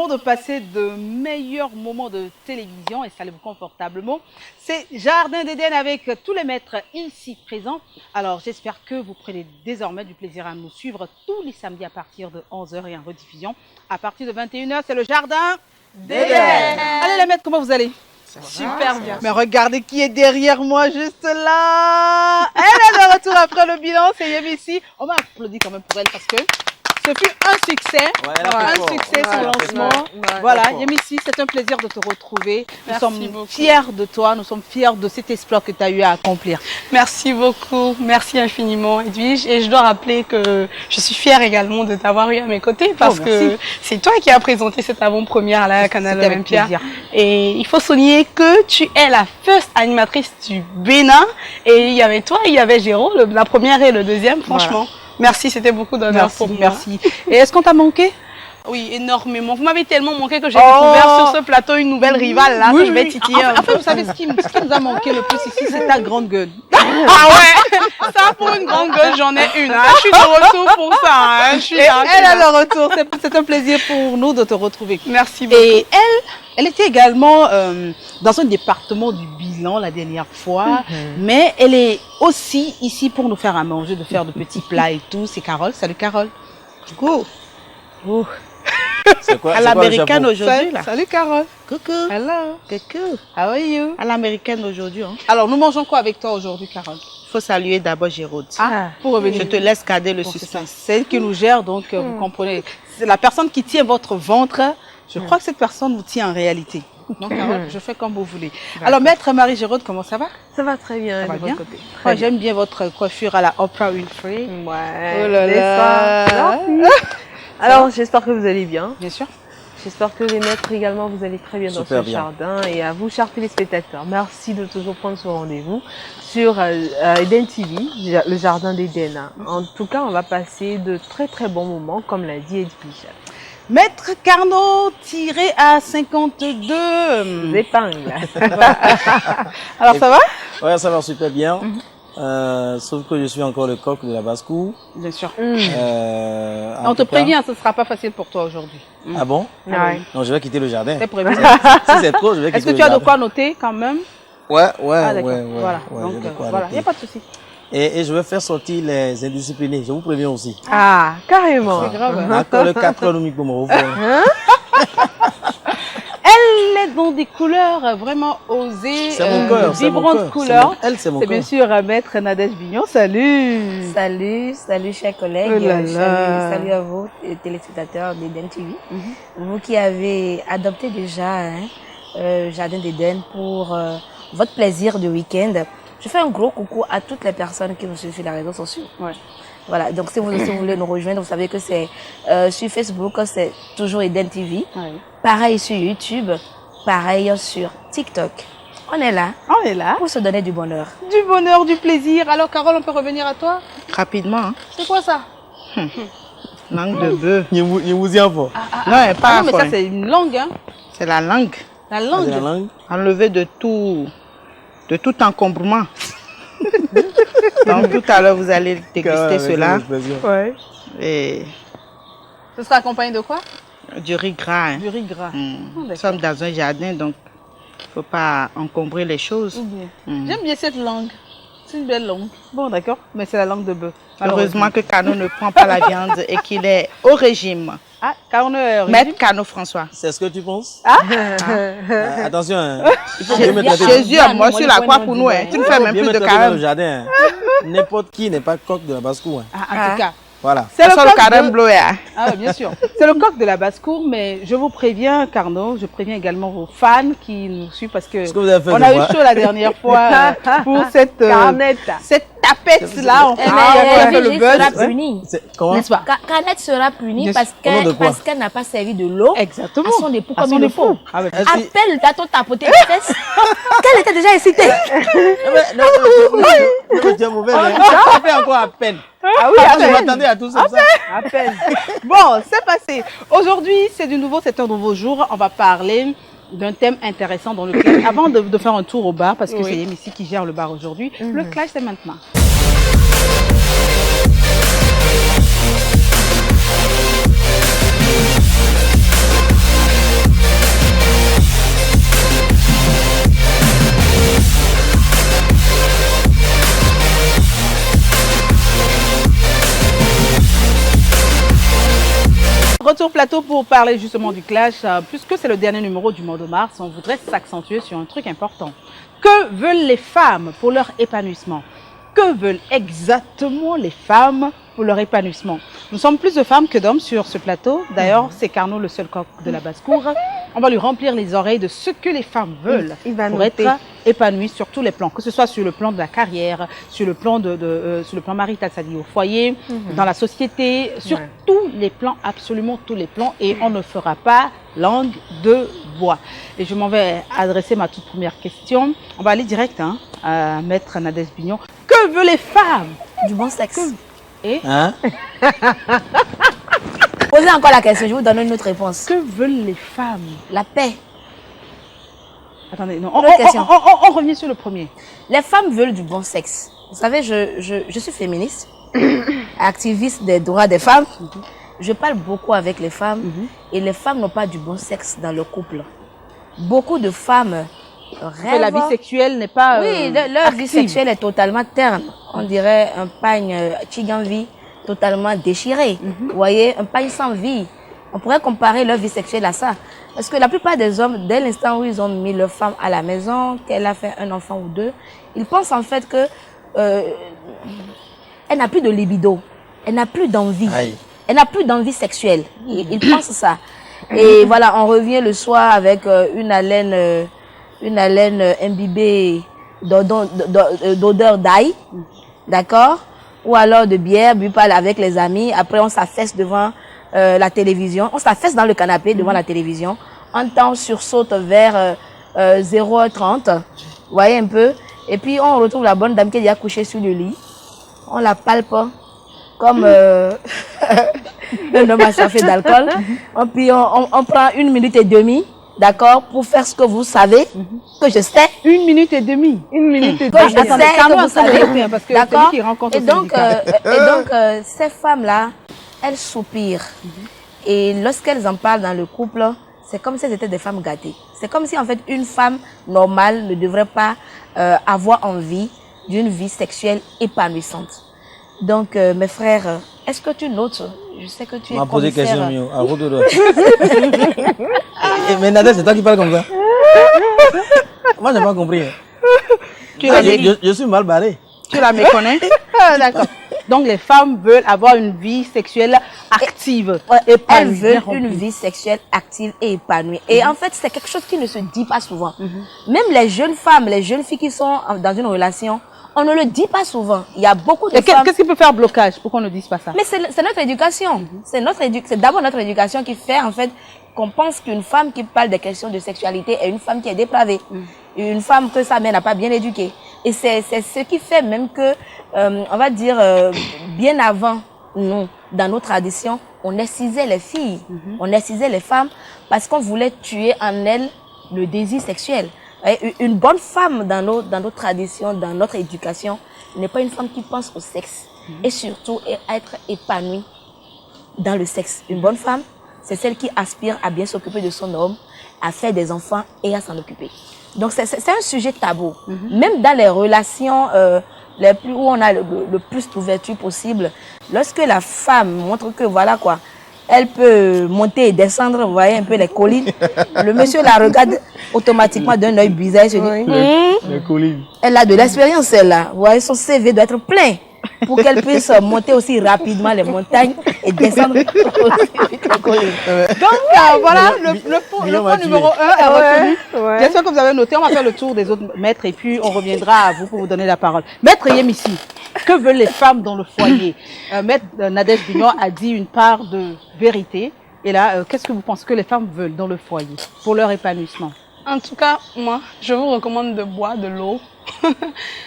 de passer de meilleurs moments de télévision, installez-vous confortablement. C'est Jardin d'Éden avec tous les maîtres ici présents. Alors j'espère que vous prenez désormais du plaisir à nous suivre tous les samedis à partir de 11h et en rediffusion. À partir de 21h, c'est le Jardin d'Éden. Allez les maîtres, comment vous allez? Super bien. Mais regardez qui est derrière moi, juste là. Elle est de retour après le bilan, c'est Yemi ici. On va applaudir quand même pour elle parce que ce fut un succès, son lancement. Voilà, Yemi ici, c'est un plaisir de te retrouver. Nous sommes fiers de toi, nous sommes fiers de cet exploit que tu as eu à accomplir. Merci beaucoup, merci infiniment Edwige. Et je dois rappeler que je suis fière également de t'avoir eu à mes côtés parce que c'est toi qui as présenté cette avant-première à la Canal Olympia. Et il faut souligner que tu es la first animatrice du Bénin. Et il y avait toi, il y avait Géraud, la première et le deuxième, franchement. Voilà. Merci, c'était beaucoup d'honneur pour moi. Merci. Et est-ce qu'on t'a manqué? Oui, énormément. Vous m'avez tellement manqué que j'ai découvert sur ce plateau une nouvelle rivale là, que je vais titiller. En fait, vous savez ce qui nous a manqué le plus ici, c'est ta grande gueule. Ah ouais, ça pour une grande gueule, j'en ai une. Hein. Je suis de retour pour ça. Hein. Je suis là, elle a le retour. C'est un plaisir pour nous de te retrouver. Merci beaucoup. Et elle était également dans un département du bilan la dernière fois, mais elle est aussi ici pour nous faire à manger, de faire de petits plats et tout. C'est Carole. Salut Carole. Coucou. Oh. C'est quoi? À l'américaine aujourd'hui là. Salut Carole. Coucou. Hello. Coucou. How are you? À l'américaine aujourd'hui. Hein. Alors nous mangeons quoi avec toi aujourd'hui Carole? Il faut saluer d'abord Géraud. Pour revenir. Je te laisse garder le suspense. C'est elle qui nous gère, donc vous comprenez. C'est la personne qui tient votre ventre. Je crois que cette personne vous tient en réalité. Donc, Carole, je fais comme vous voulez. Alors, maître Marie-Géraud, comment ça va? Ça va très bien. Ça va bien? Moi, j'aime bien votre coiffure à la Oprah Winfrey. Ouais. Oh là là. Alors, j'espère que vous allez bien. Bien sûr. J'espère que les maîtres également, vous allez très bien dans ce jardin. Et à vous, chers téléspectateurs, merci de toujours prendre ce rendez-vous sur Eden TV, le Jardin d'Éden. En tout cas, on va passer de très très bons moments, comme l'a dit Edwige. Maître Carnot, tiré à 52. Épingle. Alors, ça va? Ouais, ça va super bien. Sauf que je suis encore le coq de la basse-cour. Bien sûr. On te prévient, ce ne sera pas facile pour toi aujourd'hui. Ah bon? Ouais. Non, je vais quitter le jardin. C'est prévu. Si c'est trop, je vais quitter le jardin. Est-ce que tu as de quoi noter quand même? Ouais. Voilà, Donc, voilà, il n'y a pas de souci. Et je vais faire sortir les indisciplinés, je vous préviens aussi. Ah, carrément. C'est grave. Encore le 4 heures au pour Elle est dans des couleurs vraiment osées, vibrantes couleurs. C'est mon cœur. C'est bien sûr maître Nadège Bignon. Salut. Salut chers collègues. Salut à vous, téléspectateurs d'Eden TV. Vous qui avez adopté déjà Jardin d'Éden pour votre plaisir de week-end. Je fais un gros coucou à toutes les personnes qui nous suivent sur les réseaux sociaux. Ouais. Voilà, donc si vous voulez nous rejoindre, vous savez que c'est sur Facebook, c'est toujours Eden TV. Ouais. Pareil sur YouTube, pareil sur TikTok. On est là. On est là. Pour se donner du bonheur. Du bonheur, du plaisir. Alors Carole, on peut revenir à toi? Rapidement. Hein. C'est quoi ça? Langue de bœuf. Il vous y a pas. Non, pas mais ça c'est une langue. Hein. C'est la langue. La langue. C'est la langue. Enlever de tout encombrement. Donc tout à l'heure, vous allez déguster cela. Ouais. Et Ce sera accompagné de quoi? du riz gras. Hein. Du riz gras. Nous sommes dans un jardin, donc il ne faut pas encombrer les choses. J'aime bien cette langue. C'est une belle langue. Bon, d'accord, mais c'est la langue de bœuf. Heureusement que Cano ne prend pas la viande et qu'il est au régime. Ah, Cano est au régime. Maître Cano François. C'est ce que tu penses? Attention, hein. Jésus, moi je suis la croix pour nous. Hein. Tu ne fais même plus de carême. Dans le jardin. N'importe qui n'est pas coq de la basse-cour. En tout cas. Voilà. C'est le carême bleu. Ah, bien sûr. C'est le coq de la basse-cour, mais je vous préviens, Carnot, je préviens également vos fans qui nous suivent parce que on a eu chaud la dernière fois pour cette tapette-là. Le sera puni. Comment? N'est-ce pas? Canette sera punie parce qu'elle n'a pas servi de l'eau Exactement. à son époux comme il le faut. Appelle ton tapoter les fesses. Qu'elle était déjà excitée. Tu es mauvais. Ça fait encore à peine. Ah oui, je m'attendais à tout ça. À peine. Bon, c'est passé. Aujourd'hui, c'est un nouveau jour. On va parler d'un thème intéressant dans lequel, avant de faire un tour au bar, parce que c'est Yemi ici qui gère le bar aujourd'hui, le clash c'est maintenant. retour plateau pour parler justement du clash. Puisque c'est le dernier numéro du mois de mars, on voudrait s'accentuer sur un truc important. Que veulent les femmes pour leur épanouissement? Que veulent exactement les femmes pour leur épanouissement? Nous sommes plus de femmes que d'hommes sur ce plateau. D'ailleurs, c'est Carnot, le seul coq de la basse-cour. On va lui remplir les oreilles de ce que les femmes veulent pour être épanouies sur tous les plans. Que ce soit sur le plan de la carrière, sur le plan, sur le plan marital, c'est-à-dire au foyer, dans la société, sur tous les plans, absolument tous les plans. Et on ne fera pas langue de bois. Et je m'en vais adresser ma toute première question. On va aller direct à Maître Nadège Bignon. Que veulent les femmes? Du bon sexe. Et Posez encore la question, je vous donne une autre réponse. Que veulent les femmes? La paix. Attendez, non, on revient sur le premier. Les femmes veulent du bon sexe. Vous savez, je suis féministe, activiste des droits des femmes. Je parle beaucoup avec les femmes et les femmes n'ont pas du bon sexe dans leur couple. Beaucoup de femmes rêvent. La vie sexuelle n'est pas oui, leur vie sexuelle est totalement terne. On dirait un pagne chiganvi totalement déchiré. Vous voyez, un pagne sans vie. On pourrait comparer leur vie sexuelle à ça. Parce que la plupart des hommes, dès l'instant où ils ont mis leur femme à la maison, qu'elle a fait un enfant ou deux, ils pensent en fait que elle n'a plus de libido, elle n'a plus d'envie, elle n'a plus d'envie sexuelle. Ils pensent ça. Et voilà, on revient le soir avec une haleine imbibée d'odeur d'ail, d'accord? Ou alors de bière, bu pas avec les amis. Après, on s'affaisse devant la télévision. On s'affaisse dans le canapé devant la télévision. Un temps sursaute vers 0h30. Vous voyez un peu? Et puis, on retrouve la bonne dame qui est déjà couchée sur le lit. On la palpe comme un homme assoiffé d'alcool. Puis, on prend 1 minute et demie. D'accord, pour faire ce que vous savez, que je sais. 1 minute et demie. 1 minute et demie. Que je sais, que vous savez. Parce que c'est lui qui rencontre et donc, ces femmes-là, elles soupirent. Et lorsqu'elles en parlent dans le couple, c'est comme si elles étaient des femmes gâtées. C'est comme si, en fait, une femme normale ne devrait pas avoir envie d'une vie sexuelle épanouissante. Donc, mes frères, est-ce que tu notes? Je sais que tu es posé question, Mio. À route de mais Nadège, c'est toi qui parles comme ça. Moi, j'ai pas compris. Je suis mal barré. Tu la méconnais? D'accord. Donc, les femmes veulent avoir une vie sexuelle active. Elles veulent une vie sexuelle active et épanouie. Et en fait, c'est quelque chose qui ne se dit pas souvent. Même les jeunes femmes, les jeunes filles qui sont dans une relation, on ne le dit pas souvent. Il y a beaucoup de femmes... Qu'est-ce qui peut faire blocage pour qu'on ne dise pas ça? Mais c'est notre éducation. C'est d'abord notre éducation qui fait en fait qu'on pense qu'une femme qui parle des questions de sexualité est une femme qui est dépravée. Une femme que sa mère n'a pas bien éduquée. Et c'est ce qui fait même que, on va dire, bien avant, nous, dans nos traditions, on excisait les filles, on excisait les femmes parce qu'on voulait tuer en elles le désir sexuel. Une bonne femme dans nos traditions, dans notre éducation, n'est pas une femme qui pense au sexe et surtout à être épanouie dans le sexe. Une bonne femme, c'est celle qui aspire à bien s'occuper de son homme, à faire des enfants et à s'en occuper. Donc c'est un sujet tabou. Même dans les relations où on a le plus d'ouverture possible, lorsque la femme montre que voilà quoi, elle peut monter et descendre, vous voyez un peu les collines. Le monsieur la regarde automatiquement d'un œil bizarre et se dit, les collines. Elle a de l'expérience, celle-là. Vous voyez, son CV doit être plein pour qu'elle puisse monter aussi rapidement les montagnes et descendre les collines. Donc voilà, le point numéro 1 est retenu. Bien sûr que vous avez noté, on va faire le tour des autres maîtres et puis on reviendra à vous pour vous donner la parole. Maître Yémissi, que veulent les femmes dans le foyer? Maître Nadège Bignon a dit une part de vérité. Et là, qu'est-ce que vous pensez que les femmes veulent dans le foyer pour leur épanouissement? En tout cas, moi, je vous recommande de boire de l'eau,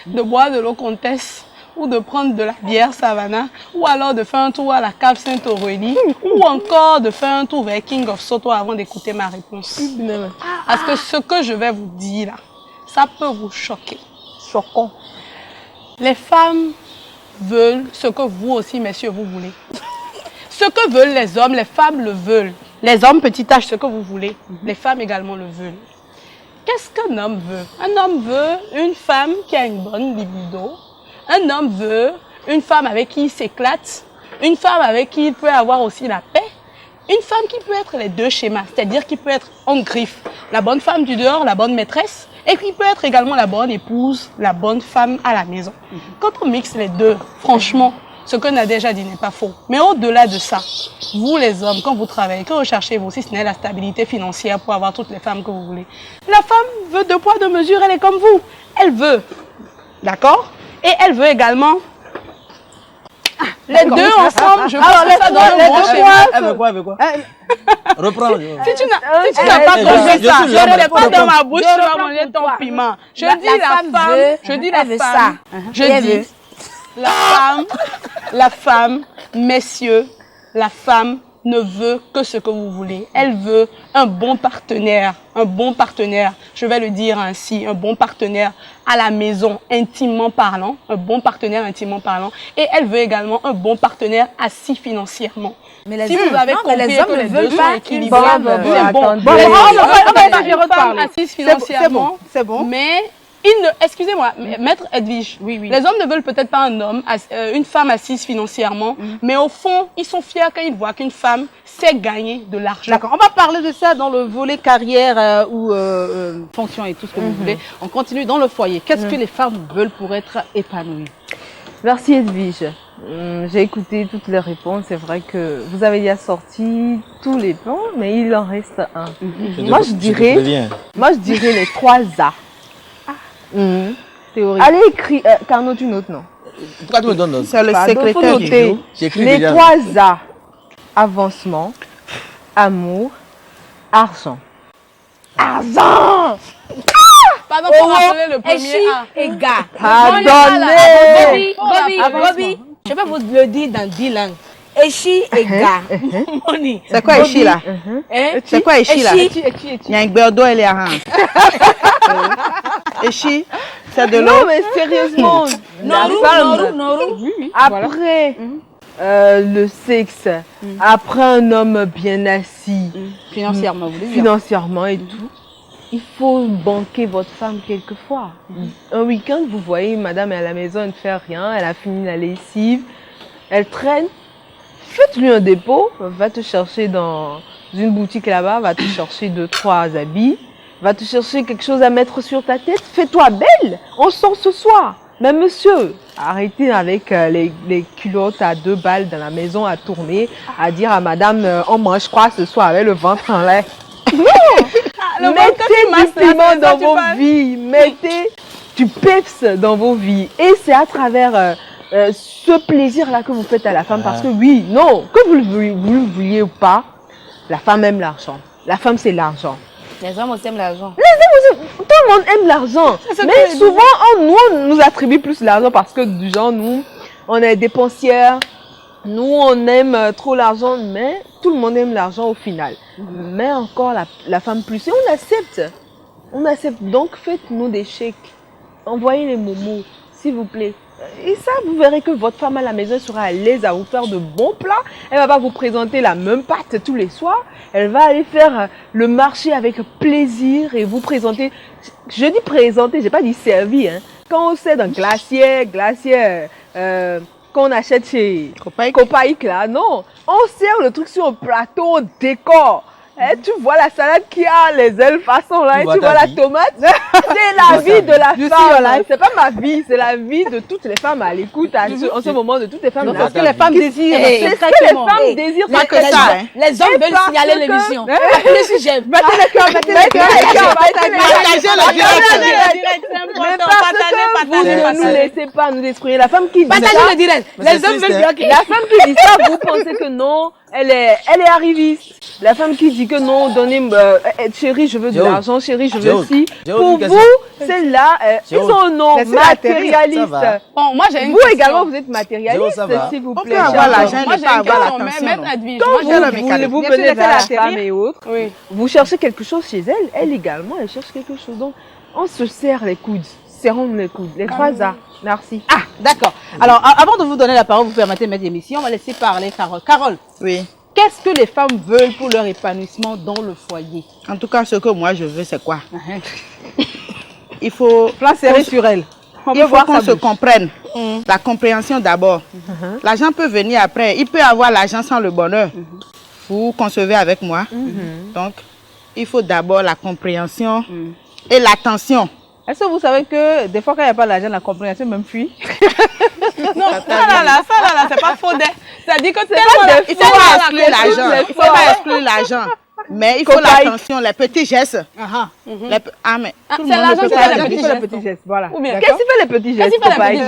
de boire de l'eau Comtesse, ou de prendre de la bière Savannah, ou alors de faire un tour à la cave Sainte-Aurélie, ou encore de faire un tour vers King of Soto avant d'écouter ma réponse. Parce que ce que je vais vous dire là, ça peut vous choquer. Choquant. Les femmes veulent ce que vous aussi, messieurs, vous voulez. Ce que veulent les hommes, les femmes le veulent. Les hommes, petit h, ce que vous voulez. Les femmes également le veulent. Qu'est-ce qu'un homme veut? Un homme veut une femme qui a une bonne libido. Un homme veut une femme avec qui il s'éclate. Une femme avec qui il peut avoir aussi la paix. Une femme qui peut être les deux schémas, c'est-à-dire qui peut être en griffe, la bonne femme du dehors, la bonne maîtresse, et qui peut être également la bonne épouse, la bonne femme à la maison. Quand on mixe les deux, franchement, ce qu'on a déjà dit n'est pas faux. Mais au-delà de ça, vous les hommes, quand vous travaillez, quand vous cherchez vous, si ce n'est la stabilité financière pour avoir toutes les femmes que vous voulez, la femme veut 2 poids 2 mesures, elle est comme vous. Elle veut, d'accord? Et elle veut également les deux ensemble, je pense ça dans le bon schéma. Elle veut quoi, elle veut quoi? Reprends. Si tu n'as pas compris ça, je ne l'ai pas dans ma bouche, tu vas manger ton piment. Je dis la femme, je dis la femme, je dis la femme, messieurs, la femme ne veut que ce que vous voulez. Elle veut un bon partenaire, je vais le dire ainsi, un bon partenaire à la maison, intimement parlant, un bon partenaire intimement parlant. Et elle veut également un bon partenaire assis financièrement. Mais si vous avez compris les hommes que les ne veulent deux pas sont équilibrés, c'est bon. On va parler. Assise financièrement, c'est bon. Mais excusez-moi, Maître Edwige, les hommes ne veulent peut-être pas un homme, une femme assise financièrement, mais au fond, ils sont fiers quand ils voient qu'une femme sait gagner de l'argent. D'accord, on va parler de ça dans le volet carrière ou fonction et tout ce que vous voulez. On continue dans le foyer. Qu'est-ce que les femmes veulent pour être épanouies? Merci Edwige. J'ai écouté toutes les réponses. C'est vrai que vous avez déjà sorti tous les plans, mais il en reste un. Moi, je dirais les 3 A. Théorie. Allez écrire. Carnot, tu notes, non? Pourquoi tu me donnes? C'est le secrétaire qui joue. Les 3 A. Avancement, amour, argent. Argent! Pardon, pour rappeler le premier A. Et gars. Pardonnez! Bobby, je vais vous le dire dans 10 langues. Echi et gars. C'est quoi Echi là? C'est quoi Echi là? Echi. Il y a un berdo et les harangues. Echi, c'est de l'eau. Non, mais sérieusement. Noru. Après le sexe, après un homme bien assis, Financièrement, vous voulez dire? financièrement et tout, il faut banquer votre femme quelquefois. Un week-end, vous voyez, madame est à la maison, elle ne fait rien, elle a fini la lessive, elle traîne. Faites-lui un dépôt, va te chercher dans une boutique là-bas, va te chercher 2-3 habits, va te chercher quelque chose à mettre sur ta tête, fais-toi belle, on sort ce soir. Mais monsieur, arrêtez avec les culottes à 2 balles dans la maison à tourner, à dire à madame, on mange quoi ce soir avec le ventre en l'air. Non! Mettez du piment dans vos vies, mettez du peps dans vos vies. Et c'est à travers ce plaisir-là que vous faites à la femme. Parce que oui, non, que vous le vouliez ou pas, la femme aime l'argent. La femme, c'est l'argent. Les hommes aussi aiment l'argent. Tout le monde aime l'argent. Mais souvent, on nous attribue plus l'argent parce que du genre, nous, on est dépensières. Nous, on aime trop l'argent, mais tout le monde aime l'argent au final. Mais encore la femme plus. Et on accepte. On accepte. Donc, faites-nous des chèques. Envoyez les momos, s'il vous plaît. Et ça, vous verrez que votre femme à la maison sera à l'aise à vous faire de bons plats. Elle ne va pas vous présenter la même pâte tous les soirs. Elle va aller faire le marché avec plaisir et vous présenter. Je dis présenter, j'ai pas dit servir. Hein. Quand on sait dans glacier, qu'on achète chez Copaïque là, non. On sert le truc sur un plateau, on décore. Et tu vois la salade qui a les ailes façon là, et tu vois la tomate. C'est la vie de la femme. C'est pas ma vie, c'est la vie de toutes les femmes à l'écoute en ce moment, de toutes les femmes. Parce que les femmes désirent. C'est ce que les femmes désirent. Pas que ça. Les hommes veulent signaler l'émission. Appelez si j'aime. Mettez les cœurs, mettez les cœurs. Partagez le direct. Mais parce que vous ne nous laissez pas nous détruire. La femme qui dit ça. Partagez le direct. Les hommes veulent bloquer. La femme qui dit ça, vous pensez que non, elle est arriviste. La femme qui dit que non, donnez, chérie, je veux de l'argent, chérie, je veux ci. Pour vous, celle-là, ils ont un nom matérialiste. Bon, moi j'ai une vous question. également, vous êtes matérialiste, s'il vous plaît. On peut avoir l'argent, Moi ne j'ai pas une avoir question, l'attention. Maître Edwige. Quand vous venez vers la femme et autres, Oui. vous cherchez quelque chose chez elle, elle également, elle cherche quelque chose. Donc, on se serre les coudes, serrons les coudes, les 3 A. Merci. Ah, d'accord. Alors, avant de vous donner la parole, vous permettez de mettre l'émission, on va laisser parler Carole. Carole, Oui. qu'est-ce que les femmes veulent pour leur épanouissement dans le foyer? En tout cas, ce que moi je veux, c'est quoi? Il faut Plan serré sur elle. il faut qu'on se comprenne. La compréhension d'abord. L'argent peut venir après. Il peut avoir l'argent sans le bonheur. vous concevez avec moi. Donc, il faut d'abord la compréhension et l'attention. Est-ce que vous savez que des fois, quand il n'y a pas l'argent, la compréhension même fuit? Non, ça là, c'est pas faux. C'est-à-dire que Il faut pas exclure l'argent. Il faut pas exclure l'argent. Mais il faut l'attention, les petits gestes. Mais tout le monde ne peut pas les petits gestes. Voilà. Qu'est-ce qui fait les petits gestes, Copaï?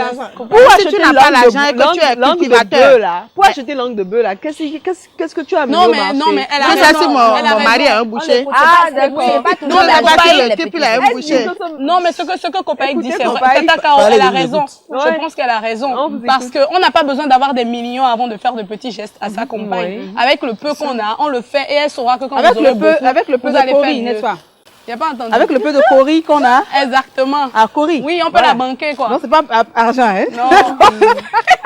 Si tu n'as pas l'argent et que tu es cultivateur, pour acheter langue de bœuf là, qu'est-ce que tu as mis au marché? Non, mais elle a ça, si mon mari a un boucher. Ah, d'accord. Non, mais le type, il a un boucher. Non, mais ce que Copaï dit, c'est vrai. Tata Kao, elle a raison. Je pense qu'elle a raison. Parce qu'on n'a pas besoin d'avoir des millions avant de faire de petits gestes à sa compagne. Avec le peu qu'on a, on le fait et elle saura que quand vous aurez beaucoup, avec le peu de cori, n'est-ce pas? Il n'y a pas entendu. Avec le peu de cori qu'on a. Exactement. À cori. Oui, on peut la banquer, quoi. Non, c'est pas argent, hein? Non.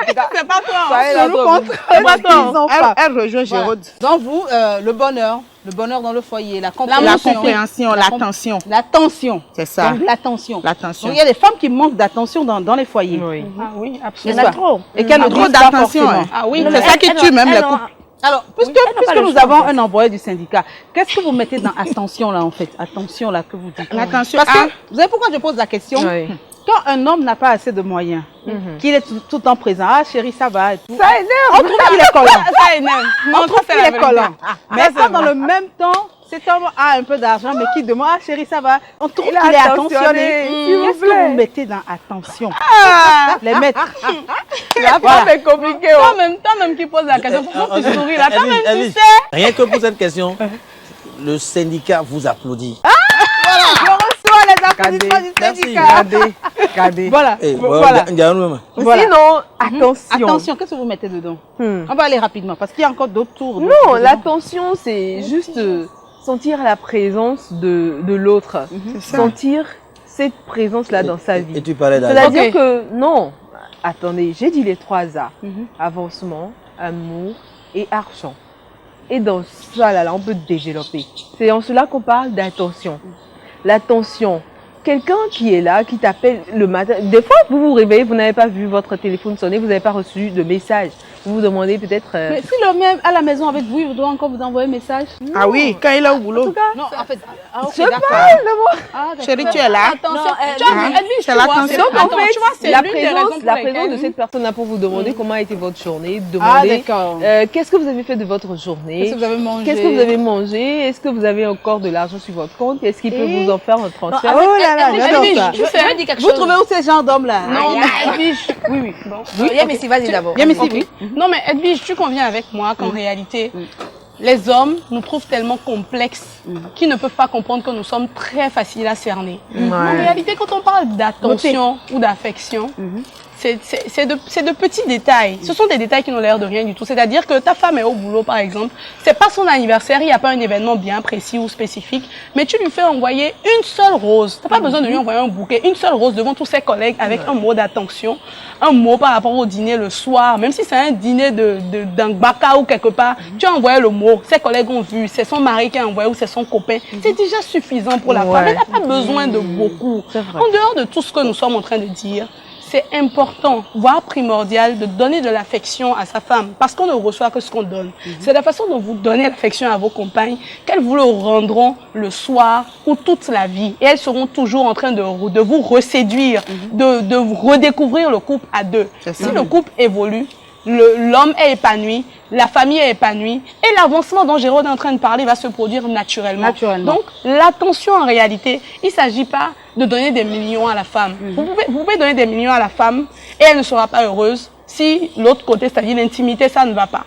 C'est pas toi. Elle rejoint Géraude. Donc vous, le bonheur dans le foyer, la compréhension, l'attention. L'attention. C'est ça. Donc l'attention. L'attention. Donc il y a des femmes qui manquent d'attention dans les foyers. Oui. Ah oui, Il y absolument. en a trop. Et qu'elles ne Trop disent pas d'attention. forcément. Ah oui, C'est ça qui tue même les couples. Alors, puisque nous avons un envoyé du syndicat, qu'est-ce que vous mettez dans attention là en fait? Attention là que vous dites. L'attention. Parce que, vous savez pourquoi je pose la question? Oui. Quand un homme n'a pas assez de moyens, qu'il est tout le temps présent, ah chérie, ça va et tout. Ça énerve. On trouve qu'il est collant. Ça énerve. On trouve qu'il est collant. Mais Ça, c'est quand dans vrai. le même temps, cet homme a un peu d'argent, mais qui demande, ah chérie, ça va. On trouve Il est qu'il est attentionné, attentionné. s'il vous Qu'est-ce que plaît. vous mettez dans attention? Les mettre. La femme est compliquée. Toi-même qui pose la question, pourquoi tu souris là? Toi-même tu Elvis, sais. rien que pour cette question, le syndicat vous applaudit. Je reçois les applaudissements du Merci. syndicat. Regardez. Voilà. Eh, Voilà. voilà. Sinon, attention. Attention, qu'est-ce que vous mettez dedans? On va aller rapidement parce qu'il y a encore d'autres tours. Non, l'attention, c'est juste sentir la présence de l'autre. Sentir cette présence-là dans sa Et vie. tu parlais d'argent. C'est-à-dire que, non, attendez, j'ai dit les 3 A. Avancement, amour et argent. Et dans ça, là, on peut développer. C'est en cela qu'on parle d'attention. L'attention. Quelqu'un qui est là, qui t'appelle le matin. Des fois, vous vous réveillez, vous n'avez pas vu votre téléphone sonner, vous n'avez pas reçu de message. Vous vous demandez peut-être... Mais si le même à la maison avec vous, il doit encore vous envoyer un message. Ah oui, quand il est au boulot. Non, en fait. Je parle de moi. Chérie, tu es là. Attention, c'est l'attention. Donc, en fait, tu vois, c'est la l'une des raisons pour présence de lesquelles- cette personne-là pour vous demander comment a été votre journée, Ah, demander d'accord. qu'est-ce que vous avez fait de votre journée, Qu'est-ce que vous avez mangé? qu'est-ce que vous avez mangé, est-ce que vous avez encore de l'argent sur votre compte, est-ce qu'il peut Et- vous en faire un transfert. Oh là là, j'adore ça. Je veux dire quelque Vous chose. trouvez où ces gens d'hommes-là? Non, Aïe, mais aïe. Edwige, oui. Bon. Yem ici, vas-y d'abord. Bien, mais si, oui. Non, mais Edwige, tu conviens avec moi qu'en réalité, les hommes nous trouvent tellement complexes qu'ils ne peuvent pas comprendre que nous sommes très faciles à cerner. En réalité, quand on parle d'attention ou d'affection, c'est de petits détails. Ce sont des détails qui n'ont l'air de rien du tout. C'est-à-dire que ta femme est au boulot, par exemple, c'est pas son anniversaire, il n'y a pas un événement bien précis ou spécifique, mais tu lui fais envoyer une seule rose. T'as pas besoin de lui envoyer un bouquet, une seule rose devant tous ses collègues avec un mot d'attention, un mot par rapport au dîner le soir, même si c'est un dîner d'un baka ou quelque part, tu as envoyé le mot, ses collègues ont vu, c'est son mari qui a envoyé ou c'est son copain. C'est déjà suffisant pour la femme. Elle n'a pas besoin de beaucoup. En dehors de tout ce que nous sommes en train de dire, c'est important, voire primordial, de donner de l'affection à sa femme, parce qu'on ne reçoit que ce qu'on donne. C'est la façon dont vous donnez l'affection à vos compagnes qu'elles vous le rendront le soir ou toute la vie. Et elles seront toujours en train de vous reséduire, de redécouvrir le couple à deux. Si le couple évolue, l'homme est épanoui, la famille est épanouie et l'avancement dont Géraude est en train de parler va se produire naturellement. Donc, l'attention en réalité, il ne s'agit pas de donner des millions à la femme. Vous pouvez donner des millions à la femme et elle ne sera pas heureuse si l'autre côté, c'est-à-dire l'intimité, ça ne va pas.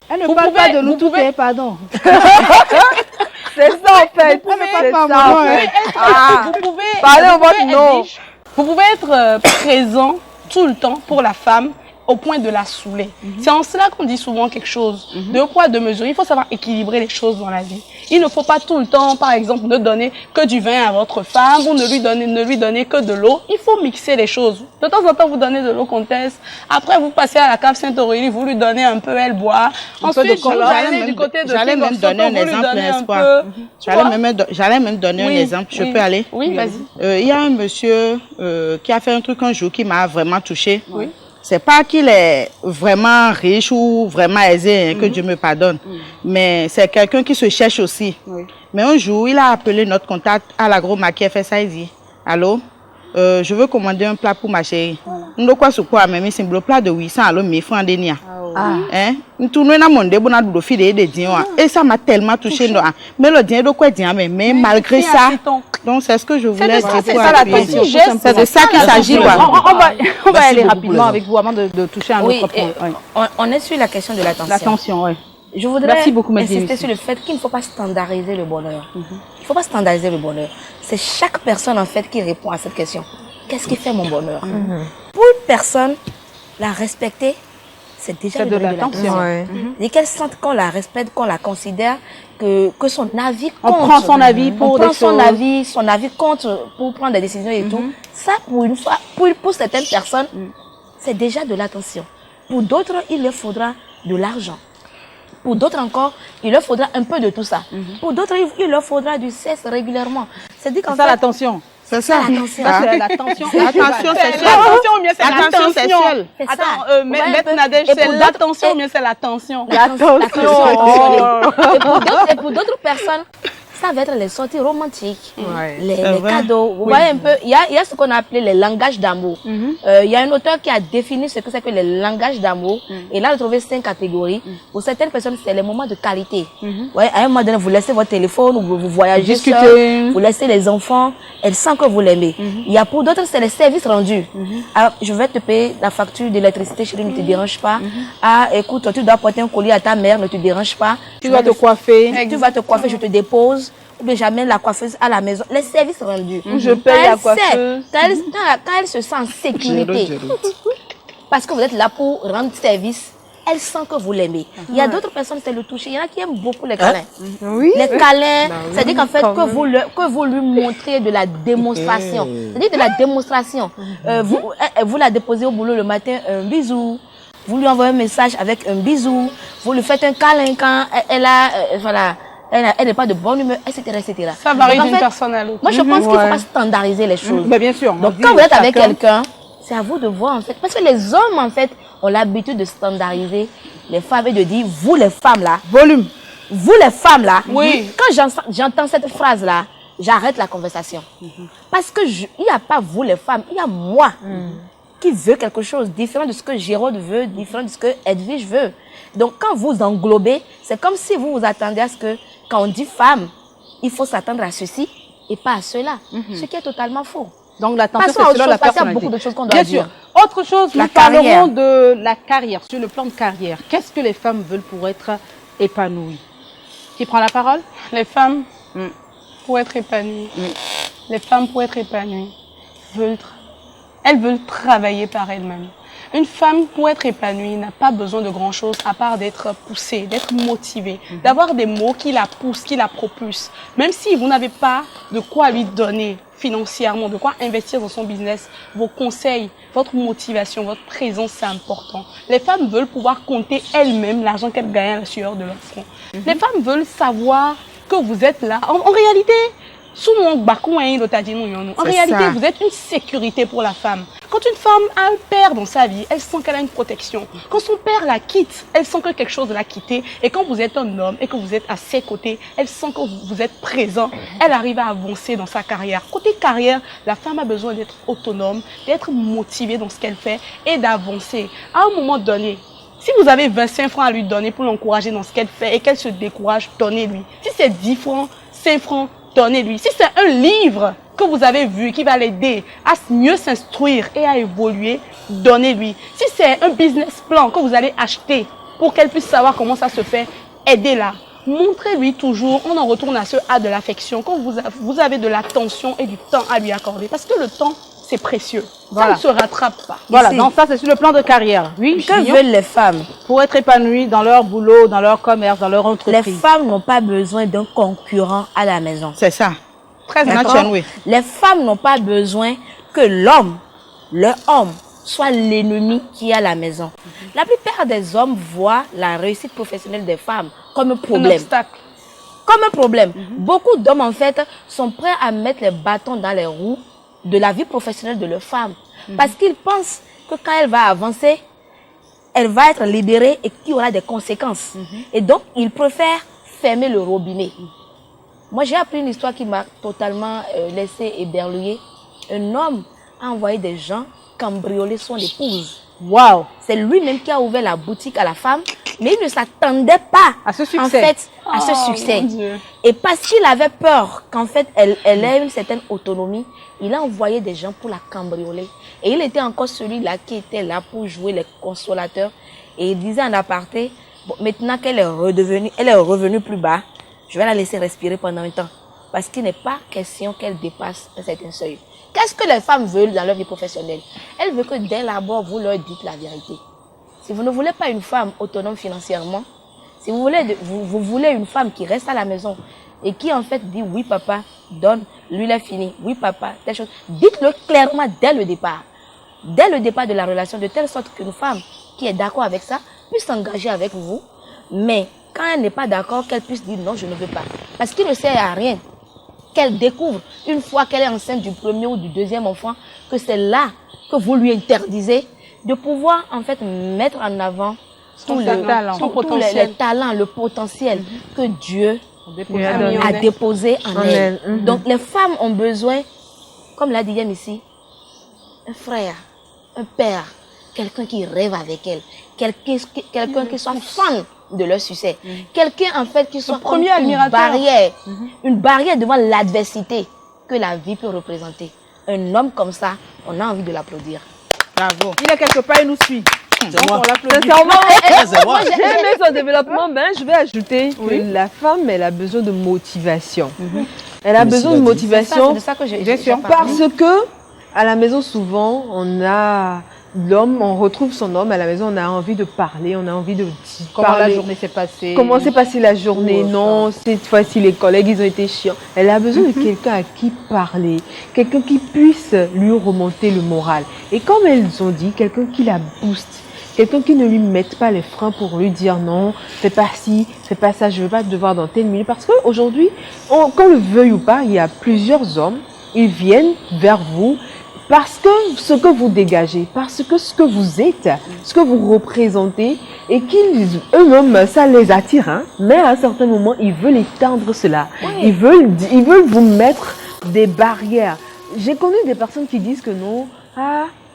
Elle ne parle pas de nous tout est, pardon. C'est ça en fait. C'est ça en fait. Vous pouvez être présent tout le temps pour la femme au point de la saouler. C'est en cela qu'on dit souvent quelque chose. Deux poids, deux mesures. Il faut savoir équilibrer les choses dans la vie. Il ne faut pas tout le temps, par exemple, ne donner que du vin à votre femme ou ne lui donner que de l'eau. Il faut mixer les choses. De temps en temps, vous donnez de l'eau comtesse. Après, vous passez à la cave Saint-Aurélie, vous lui donnez un peu, elle boit. Ensuite, vous allez du côté de j'allais même donner un exemple, n'est-ce pas? J'allais même donner un exemple. Je peux aller? Oui, vas-y. Il y a un monsieur qui a fait un truc un jour qui m'a vraiment touchée. c'est pas qu'il est vraiment riche ou vraiment aisé, hein, que Dieu me pardonne. Mais c'est quelqu'un qui se cherche aussi. Oui. Mais un jour, il a appelé notre contact à l'agro-market, fait ça, il dit, allô, je veux commander un plat pour ma chérie. Nous quoi sur quoi, mais c'est un plat de 800 alors 1000 francs de nia. Hein? Nous na monde bon a do file de dion et ça m'a tellement touché. Mais le dien de quoi dire mais malgré ça. Donc c'est ce que je voulais dire. C'est ça l'attention. C'est de ça qu'il s'agit. On va aller rapidement avec vous avant de toucher un autre point. On est sur la question de l'attention. L'attention, oui. Je voudrais insister sur le fait qu'il ne faut pas standardiser le bonheur. Il ne faut pas standardiser le bonheur. C'est chaque personne en fait qui répond à cette question. Qu'est-ce qui fait mon bonheur? Pour une personne, la respecter, c'est déjà de l'attention. Et qu'elle sente qu'on la respecte, qu'on la considère, que son avis compte. On prend son avis pour son avis compte pour prendre des décisions et tout. Ça, pour certaines personnes, c'est déjà de l'attention. Pour d'autres, il leur faudra de l'argent. Pour d'autres encore, il leur faudra un peu de tout ça. Pour d'autres, il leur faudra du sexe régulièrement. C'est ça l'attention. C'est ça. L'attention. L'attention sexuelle. L'attention ou bien c'est l'attention sexuelle. Attends, Maître Nadège, c'est l'attention ou bien c'est l'attention? Et pour d'autres personnes, ça va être les sorties romantiques, les cadeaux. Vous voyez un peu, il y a ce qu'on a appelé les langages d'amour. Il y a un auteur qui a défini ce que c'est que les langages d'amour. Et là, il a trouvé 5 catégories. Pour certaines personnes, c'est les moments de qualité. Ouais, à un moment donné, vous laissez votre téléphone, ou vous voyagez seul, vous laissez les enfants, elle sent que vous l'aimez. Il y a pour d'autres, c'est les services rendus. Ah, je vais te payer la facture d'électricité, chérie, ne te dérange pas. Ah, écoute, tu dois porter un colis à ta mère, ne te dérange pas. Tu vas te coiffer. Tu vas te coiffer, je te dépose. Ou bien j'amène la coiffeuse à la maison. Les services rendus. Je paye la coiffeuse. Quand elle se sent en sécurité, parce que vous êtes là pour rendre service, elle sent que vous l'aimez. Il y a d'autres personnes, c'est le toucher. Il y en a qui aiment beaucoup les câlins. Les câlins, c'est-à-dire qu'en fait, que vous lui montrez de la démonstration. C'est-à-dire de la démonstration. Vous la déposez au boulot le matin, un bisou. Vous lui envoyez un message avec un bisou. Vous lui faites un câlin quand elle a, voilà. Elle n'est pas de bonne humeur, etc., etc. Ça varie d'une personne à l'autre. Moi, je pense qu'il ne faut pas standardiser les choses. Mais bien sûr. Donc, quand vous êtes avec quelqu'un, c'est à vous de voir, en fait. Parce que les hommes, en fait, ont l'habitude de standardiser les femmes et de dire, vous, les femmes, là. Volume. Vous, les femmes, là. Oui. Quand j'entends cette phrase-là, j'arrête la conversation. Parce que il n'y a pas vous, les femmes, il y a moi qui veut quelque chose différent de ce que Jérôme veut, différent de ce que Edwige veut. Donc, quand vous englobez, c'est comme si vous vous attendiez à ce que, quand on dit femme, il faut s'attendre à ceci et pas à cela. Ce qui est totalement faux. Donc, l'attention, c'est selon la personnalité. Il y a beaucoup de choses qu'on doit dire. Bien sûr. Autre chose, nous parlerons de la carrière, sur le plan de carrière. Qu'est-ce que les femmes veulent pour être épanouies? Qui prend la parole? Les femmes, pour être épanouies, les femmes, pour être épanouies, elles veulent travailler par elles-mêmes. Une femme, pour être épanouie, n'a pas besoin de grand-chose à part d'être poussée, d'être motivée, d'avoir des mots qui la poussent, qui la propulsent. Même si vous n'avez pas de quoi lui donner financièrement, de quoi investir dans son business, vos conseils, votre motivation, votre présence, c'est important. Les femmes veulent pouvoir compter elles-mêmes l'argent qu'elles gagnent à la sueur de leur front. Les femmes veulent savoir que vous êtes là. En réalité, en réalité, vous êtes une sécurité pour la femme. Quand une femme a un père dans sa vie, elle sent qu'elle a une protection. Quand son père la quitte, elle sent que quelque chose l'a quitté. Et quand vous êtes un homme et que vous êtes à ses côtés, elle sent que vous êtes présent. Elle arrive à avancer dans sa carrière. Côté carrière, la femme a besoin d'être autonome, d'être motivée dans ce qu'elle fait et d'avancer. À un moment donné, si vous avez 25 francs à lui donner pour l'encourager dans ce qu'elle fait et qu'elle se décourage, donnez-lui. Si c'est 10 francs, 5 francs, donnez-lui. Si c'est un livre que vous avez vu qui va l'aider à mieux s'instruire et à évoluer, donnez-lui. Si c'est un business plan que vous allez acheter pour qu'elle puisse savoir comment ça se fait, aidez-la. Montrez-lui toujours, on en retourne à ce A de l'affection, quand vous avez de l'attention et du temps à lui accorder. Parce que le temps, c'est précieux. Voilà. Ça ne se rattrape pas. Voilà, donc ça c'est sur le plan de carrière. Oui, que veulent les femmes pour être épanouies dans leur boulot, dans leur commerce, dans leur entreprise? Les femmes n'ont pas besoin d'un concurrent à la maison. C'est ça. Très important. Les femmes n'ont pas besoin que l'homme, leur homme, soit l'ennemi qui est à la maison. La plupart des hommes voient la réussite professionnelle des femmes comme un problème. Un obstacle. Comme un problème. Beaucoup d'hommes, en fait, sont prêts à mettre les bâtons dans les roues de la vie professionnelle de leurs femmes. Parce qu'ils pensent que quand elle va avancer, elle va être libérée et qu'il y aura des conséquences. Et donc, il préfère fermer le robinet. Moi, j'ai appris une histoire qui m'a totalement laissé éberluée. Un homme a envoyé des gens cambrioler son épouse. Waouh! C'est lui-même qui a ouvert la boutique à la femme, mais il ne s'attendait pas à ce succès. En fait, à ce succès. Et parce qu'il avait peur qu'en fait, elle ait une certaine autonomie, il a envoyé des gens pour la cambrioler. Et il était encore celui-là qui était là pour jouer les consolateurs. Et il disait en aparté, bon, maintenant qu'elle est revenue plus bas, je vais la laisser respirer pendant un temps. Parce qu'il n'est pas question qu'elle dépasse un certain seuil. Qu'est-ce que les femmes veulent dans leur vie professionnelle? Elles veulent que dès l'abord, vous leur dites la vérité. Si vous ne voulez pas une femme autonome financièrement, si vous voulez une femme qui reste à la maison et qui en fait dit oui papa, donne, lui il est fini, oui papa, telle chose, dites-le clairement dès le départ. Dès le départ de la relation, de telle sorte qu'une femme qui est d'accord avec ça puisse s'engager avec vous, mais quand elle n'est pas d'accord, qu'elle puisse dire non, je ne veux pas. Parce qu'il ne sert à rien qu'elle découvre, une fois qu'elle est enceinte du premier ou du deuxième enfant, que c'est là que vous lui interdisez de pouvoir en fait mettre en avant tous les talents, le potentiel que Dieu a déposé en elle. Donc les femmes ont besoin, comme l'a dit Yann ici, un frère, un père, quelqu'un qui rêve avec elle, quelqu'un qui soit fan de leur succès. Quelqu'un en fait qui soit une barrière devant l'adversité que la vie peut représenter. Un homme comme ça, on a envie de l'applaudir. Bravo. Il est quelque part, il nous suit. C'est moi. On l'applaudit. Moi, j'ai aimé son développement, mais je vais ajouter que la femme, elle a besoin de motivation. Elle a besoin de motivation. C'est de ça que j'ai parce que à la maison, souvent, on a l'homme, on retrouve son homme à la maison, on a envie de parler, on a envie de comment la journée s'est passée. Comment s'est passée la journée? Non, cette fois-ci, les collègues, ils ont été chiants. Elle a besoin de quelqu'un à qui parler, quelqu'un qui puisse lui remonter le moral. Et comme elles ont dit, quelqu'un qui la booste, quelqu'un qui ne lui mette pas les freins pour lui dire non, fais pas ci, fais pas ça, je veux pas te devoir dans tel milieu. Parce qu'aujourd'hui, qu'on le veuille ou pas, il y a plusieurs hommes, ils viennent vers vous parce que ce que vous dégagez, parce que ce que vous êtes, ce que vous représentez, et qu'ils eux-mêmes, ça les attire, hein, mais à un certain moment, ils veulent éteindre cela. Ils veulent vous mettre des barrières. J'ai connu des personnes qui disent que non,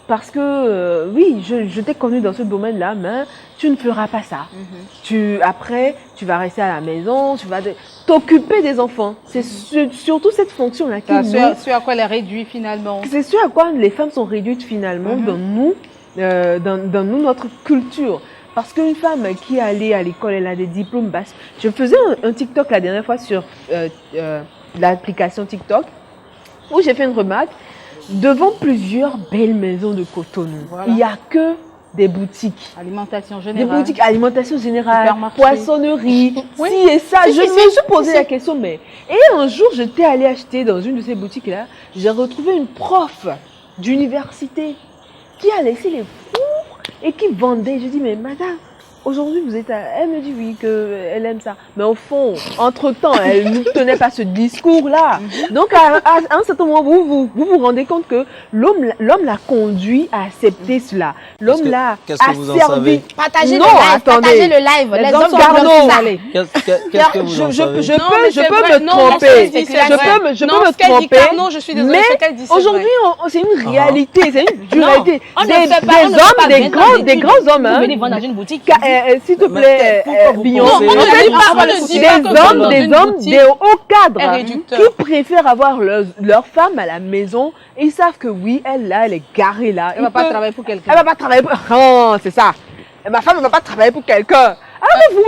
parce que oui, je t'ai connu dans ce domaine-là, mais tu ne feras pas ça. Après, tu vas rester à la maison, tu vas t'occuper des enfants. C'est surtout cette fonction-là qui ce à quoi elle est réduite finalement. C'est ce à quoi les femmes sont réduites finalement dans notre culture. Parce qu'une femme qui est allée à l'école, elle a des diplômes basses. Je faisais un TikTok la dernière fois sur l'application TikTok où j'ai fait une remarque. Devant plusieurs belles maisons de Cotonou, il n'y a que des boutiques. Alimentation générale. Des boutiques alimentation générale, poissonnerie, ci et ça. Je me suis posé la question, mais... Et un jour, j'étais allée acheter dans une de ces boutiques-là, j'ai retrouvé une prof d'université qui a laissé les fours et qui vendait. Je dis, mais madame, aujourd'hui, vous êtes Elle me dit oui, qu'elle aime ça. Mais au fond, entre-temps, elle ne tenait pas ce discours-là. Donc, à un certain moment, vous vous rendez compte que l'homme l'a conduit à accepter cela. L'homme l'a servi. Partagez le live. Les hommes sont allés. Qu'est-ce que vous en savez? Je peux me tromper. Je peux me tromper. Carnot, je suis désolée, ce qu'elle dit, c'est aujourd'hui, c'est une réalité. C'est une dualité. Des grands hommes. Vous venez vendre dans une boutique. S'il te plaît, Beyoncé. Des hommes, des hauts cadres qui préfèrent avoir leur femme à la maison et ils savent que oui, elle est garée là. Elle ne va pas travailler pour quelqu'un. Elle va pas travailler pour... Non, c'est ça. Ma femme ne va pas travailler pour quelqu'un. Ah, mais vous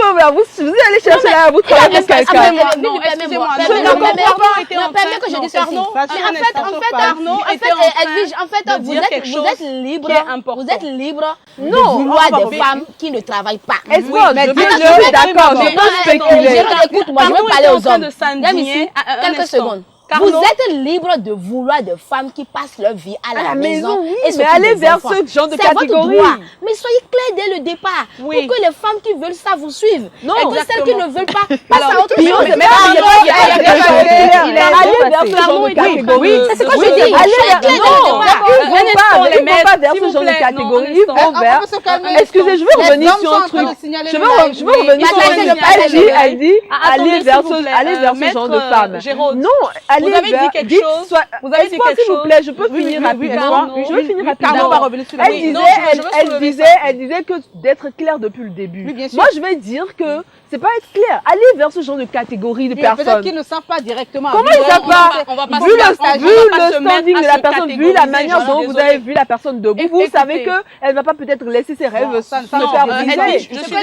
allez chercher là, vous travaillez pour quelqu'un. Non, excusez-moi. Permets que je dise ceci. En fait, vous êtes libre. Vous êtes libre de vouloir des femmes qui ne travaillent pas. D'accord, je peux spéculer. Écoute-moi, je vais parler aux hommes. Quelques secondes. Vous êtes libre de vouloir des femmes qui passent leur vie à la maison. Oui, et mais allez vers ce genre de catégorie. Mais soyez clair dès le départ. Pour que les femmes qui veulent ça vous suivent. Non, et que celles qui ne veulent pas passent à autre chose. Allez vers ce genre de catégorie. C'est ce que je dis. Ils vont pas vers ce genre de catégorie. Ils vont vers... Excusez, je veux revenir sur un truc. Je veux revenir sur un truc. Elle dit aller vers ce genre de femme. Non, allez vers... Vous avez dit quelque chose. S'il vous plaît, je peux finir rapidement. Je veux finir rapidement. Elle disait que d'être claire depuis le début. Moi, je vais dire que c'est pas être clair. Allez vers ce genre de catégorie de personnes. Peut-être qu'ils ne savent pas directement. Comment ils savent pas? Vu le standing de la personne, vu la manière dont vous avez vu la personne debout, vous savez qu'elle va pas peut-être laisser ses rêves se faire briser. Je suis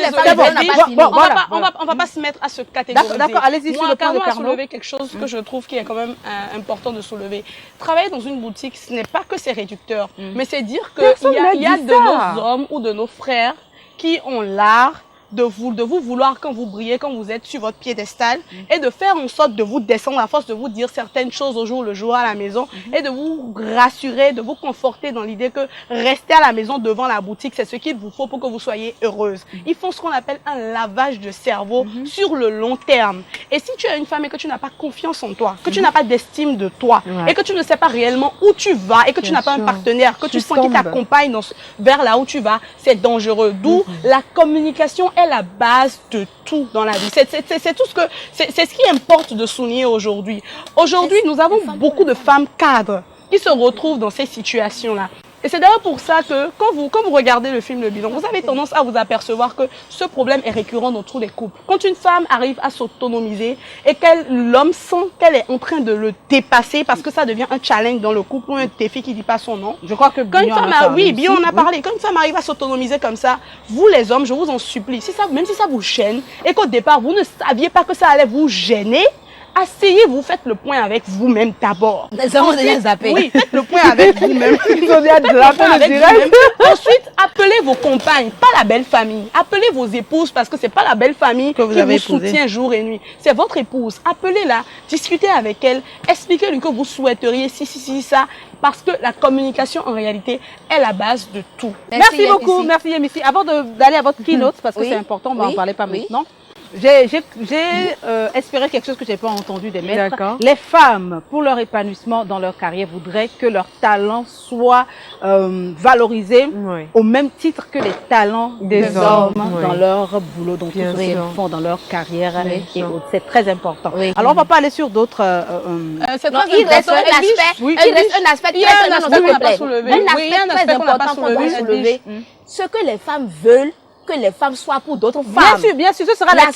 on va pas se mettre à se catégoriser. D'accord, allez-y sur le point de Carnot a Carnot. soulevé quelque chose que je trouve qui est quand même important de soulever. Travailler dans une boutique, ce n'est pas que c'est réducteur, mais c'est dire qu'il y a de nos hommes ou de nos frères qui ont l'art de vous vouloir quand vous brillez, quand vous êtes sur votre piédestal et de faire en sorte de vous descendre à force de vous dire certaines choses au jour le jour à la maison et de vous rassurer, de vous conforter dans l'idée que rester à la maison devant la boutique, c'est ce qu'il vous faut pour que vous soyez heureuse. Ils font ce qu'on appelle un lavage de cerveau sur le long terme. Et si tu es une femme et que tu n'as pas confiance en toi, que tu n'as pas d'estime de toi et que tu ne sais pas réellement où tu vas et que tu n'as pas un partenaire, que tu sens qu'il t'accompagne vers là où tu vas, c'est dangereux. D'où la communication est la base de tout dans la vie. C'est tout c'est ce qui importe de souligner aujourd'hui. Aujourd'hui, nous avons beaucoup de femmes cadres qui se retrouvent dans ces situations-là. Et c'est d'ailleurs pour ça que quand vous regardez le film Le Bilan, vous avez tendance à vous apercevoir que ce problème est récurrent dans tous les couples. Quand une femme arrive à s'autonomiser et que l'homme sent qu'elle est en train de le dépasser parce que ça devient un challenge dans le couple ou un défi qui ne dit pas son nom. Je crois que Bilan en a parlé. Quand une femme arrive à s'autonomiser comme ça, vous les hommes, je vous en supplie, même si ça vous gêne et qu'au départ vous ne saviez pas que ça allait vous gêner, asseyez-vous, faites le point avec vous-même d'abord. Les hommes ont déjà zappé. Oui, faites le point avec vous-même. Ensuite, appelez vos compagnes, pas la belle famille. Appelez vos épouses parce que c'est pas la belle famille qui vous soutient jour et nuit. C'est votre épouse. Appelez-la, discutez avec elle, expliquez-lui que vous souhaiteriez ça. Parce que la communication, en réalité, est la base de tout. Merci beaucoup. Merci, Yémissi. Avant d'aller à votre keynote, parce que c'est important, on va en parler pas maintenant. J'ai espéré quelque chose que je n'ai pas entendu des maîtres. Les femmes, pour leur épanouissement dans leur carrière, voudraient que leur talent soit valorisé au même titre que les talents des hommes dans leur boulot, donc tout ce qu'ils font dans leur carrière. C'est très important. Alors, on ne va pas aller sur d'autres... il reste un aspect très important qu'on doit soulever. Ce que les femmes veulent, que les femmes soient pour d'autres femmes. Bien sûr, ce sera notre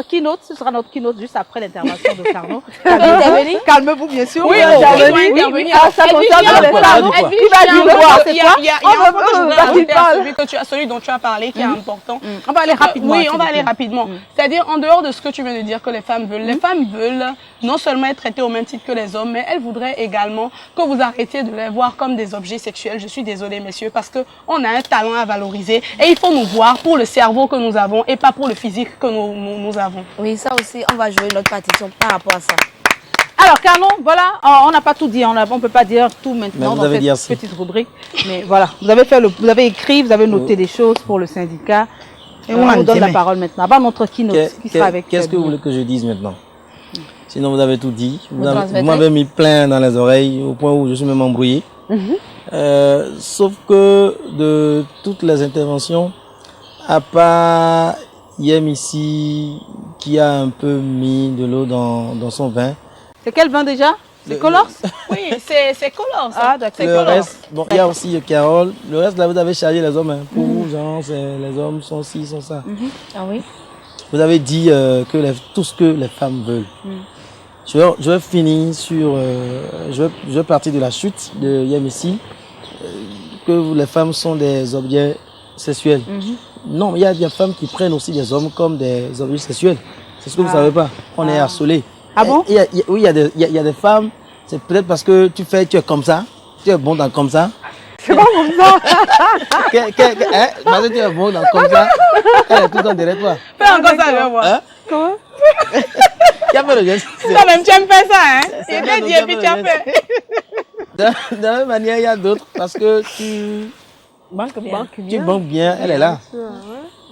keynote, ce sera notre keynote juste après l'intervention de Carnot. Calmez-vous, bien sûr. Oui, ça concerne les femmes. Qui va dire quoi? C'est quoi? Celui dont tu as parlé, qui est important. On va aller rapidement. Oui, on va aller rapidement. C'est-à-dire, en dehors de ce que tu viens de dire que les femmes veulent non seulement être traitées au même titre que les hommes, mais elles voudraient également que vous arrêtiez de les voir comme des objets sexuels. Je suis désolée, messieurs, parce qu'on a un talent à valoriser. Et il faut nous voir pour le cerveau que nous avons et pas pour le physique que nous avons. Oui, ça aussi, on va jouer notre partition par rapport à ça. Alors, Carnot, voilà, on n'a pas tout dit, on ne peut pas dire tout maintenant dans cette petite rubrique. Mais voilà, vous avez écrit, vous avez noté des choses pour le syndicat. Et on vous donne la parole maintenant. Avant notre keynote, qui sera avec... Qu'est-ce que vous voulez que je dise maintenant? Sinon, vous avez tout dit. Vous m'avez mis plein dans les oreilles au point où je suis même embrouillé. Sauf que de toutes les interventions, à part Yémissi qui a un peu mis de l'eau dans son vin. C'est quel vin déjà? C'est Colors? Oui, c'est Colors. Ah, d'accord. Le reste, bon, il y a aussi Carole. Le reste, là, vous avez chargé les hommes. Pour vous, genre, les hommes sont ci, sont ça. Ah oui. Vous avez dit que tout ce que les femmes veulent. Je vais finir sur... je vais partir de la chute de Yémissi. Que les femmes sont des objets sexuels. Non, il y a des femmes qui prennent aussi des hommes comme des objets sexuels. C'est ce que vous ne savez pas. On est assolés. Ah bon? Oui, il y a des femmes, c'est peut-être parce que tu es comme ça, tu es bon dans comme ça. C'est pas comme ça. Parce que tu es bon dans comme ça, elle est tout le temps derrière toi. Fais encore ça, je vais voir. Comment? Qui a fait le geste? Toi-même, tu aimes faire ça, hein? Il t'a dit et puis tu as fait. De la même manière, il y a d'autres parce que tu banques bien, elle est là.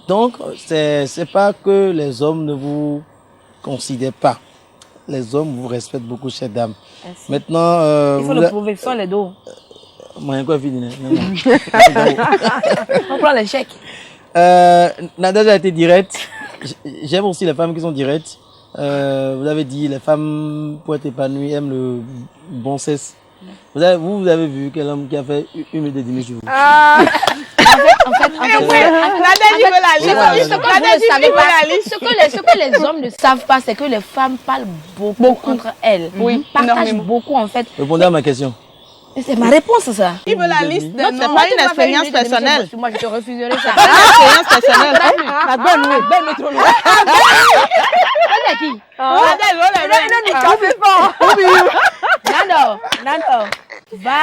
Donc, c'est pas que les hommes ne vous considèrent pas. Les hommes vous respectent beaucoup, chère dame. Merci. Maintenant, il faut le prouver, sans les dos. Moi, quoi, fini, On prend les chèques. Nada a été directe. J'aime aussi les femmes qui sont directes. Vous avez dit, les femmes, pour être épanouies, aiment le bon sexe. Vous avez vu quel homme qui a fait 1 minute et 10 minutes sur vous. En fait, ce que les hommes ne savent pas, c'est que les femmes parlent beaucoup entre elles. Oui, partagent beaucoup, en fait. Répondez à ma question. C'est ma réponse, ça. Il veut la liste de Non, c'est pas une expérience personnelle. Moi, je te refuserai ça. C'est une expérience personnelle. La bonne, oui. Belle métro. C'est qui? Nando, va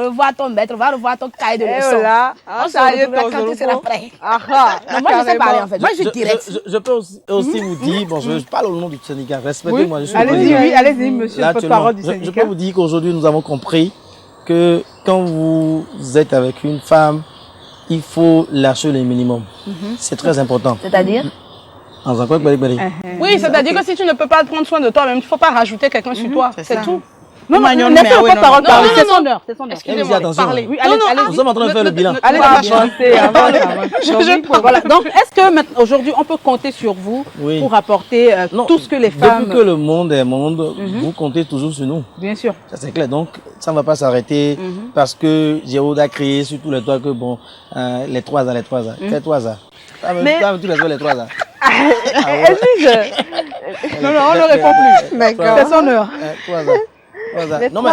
revoir ton maître, va revoir ton cahier de leçons. On se retrouvera quand tu seras prêt. Non, moi, je sais parler, en fait. Moi, je suis direct. Je peux aussi vous dire, bon, je parle au nom du syndicat, respectez-moi. Allez-y, monsieur le porte-parole du syndicat. Je peux vous dire qu'aujourd'hui, nous avons compris que quand vous êtes avec une femme, il faut lâcher le minimum. C'est très important. C'est-à-dire? Oui, c'est-à-dire que si tu ne peux pas prendre soin de toi-même, il ne faut pas rajouter quelqu'un sur toi. C'est tout. Non, laissez le porte-parole parler. C'est son heure. Excusez-moi, parlez. Oui, allez. Nous sommes en train de faire le bilan. Allez, voilà. Donc, est-ce que aujourd'hui, on peut compter sur vous pour apporter tout ce que les femmes... Depuis que le monde est monde, vous comptez toujours sur nous. Bien sûr. Ça, c'est clair. Donc, ça ne va pas s'arrêter parce que Géraud a créé sur tous les toits que, bon, les 3 ans. Fais 3 ans. Mais... tous les soirs, les 3 ans. Non, on ne répond plus. D'accord. C'est son heure. 3 ans. Non, mais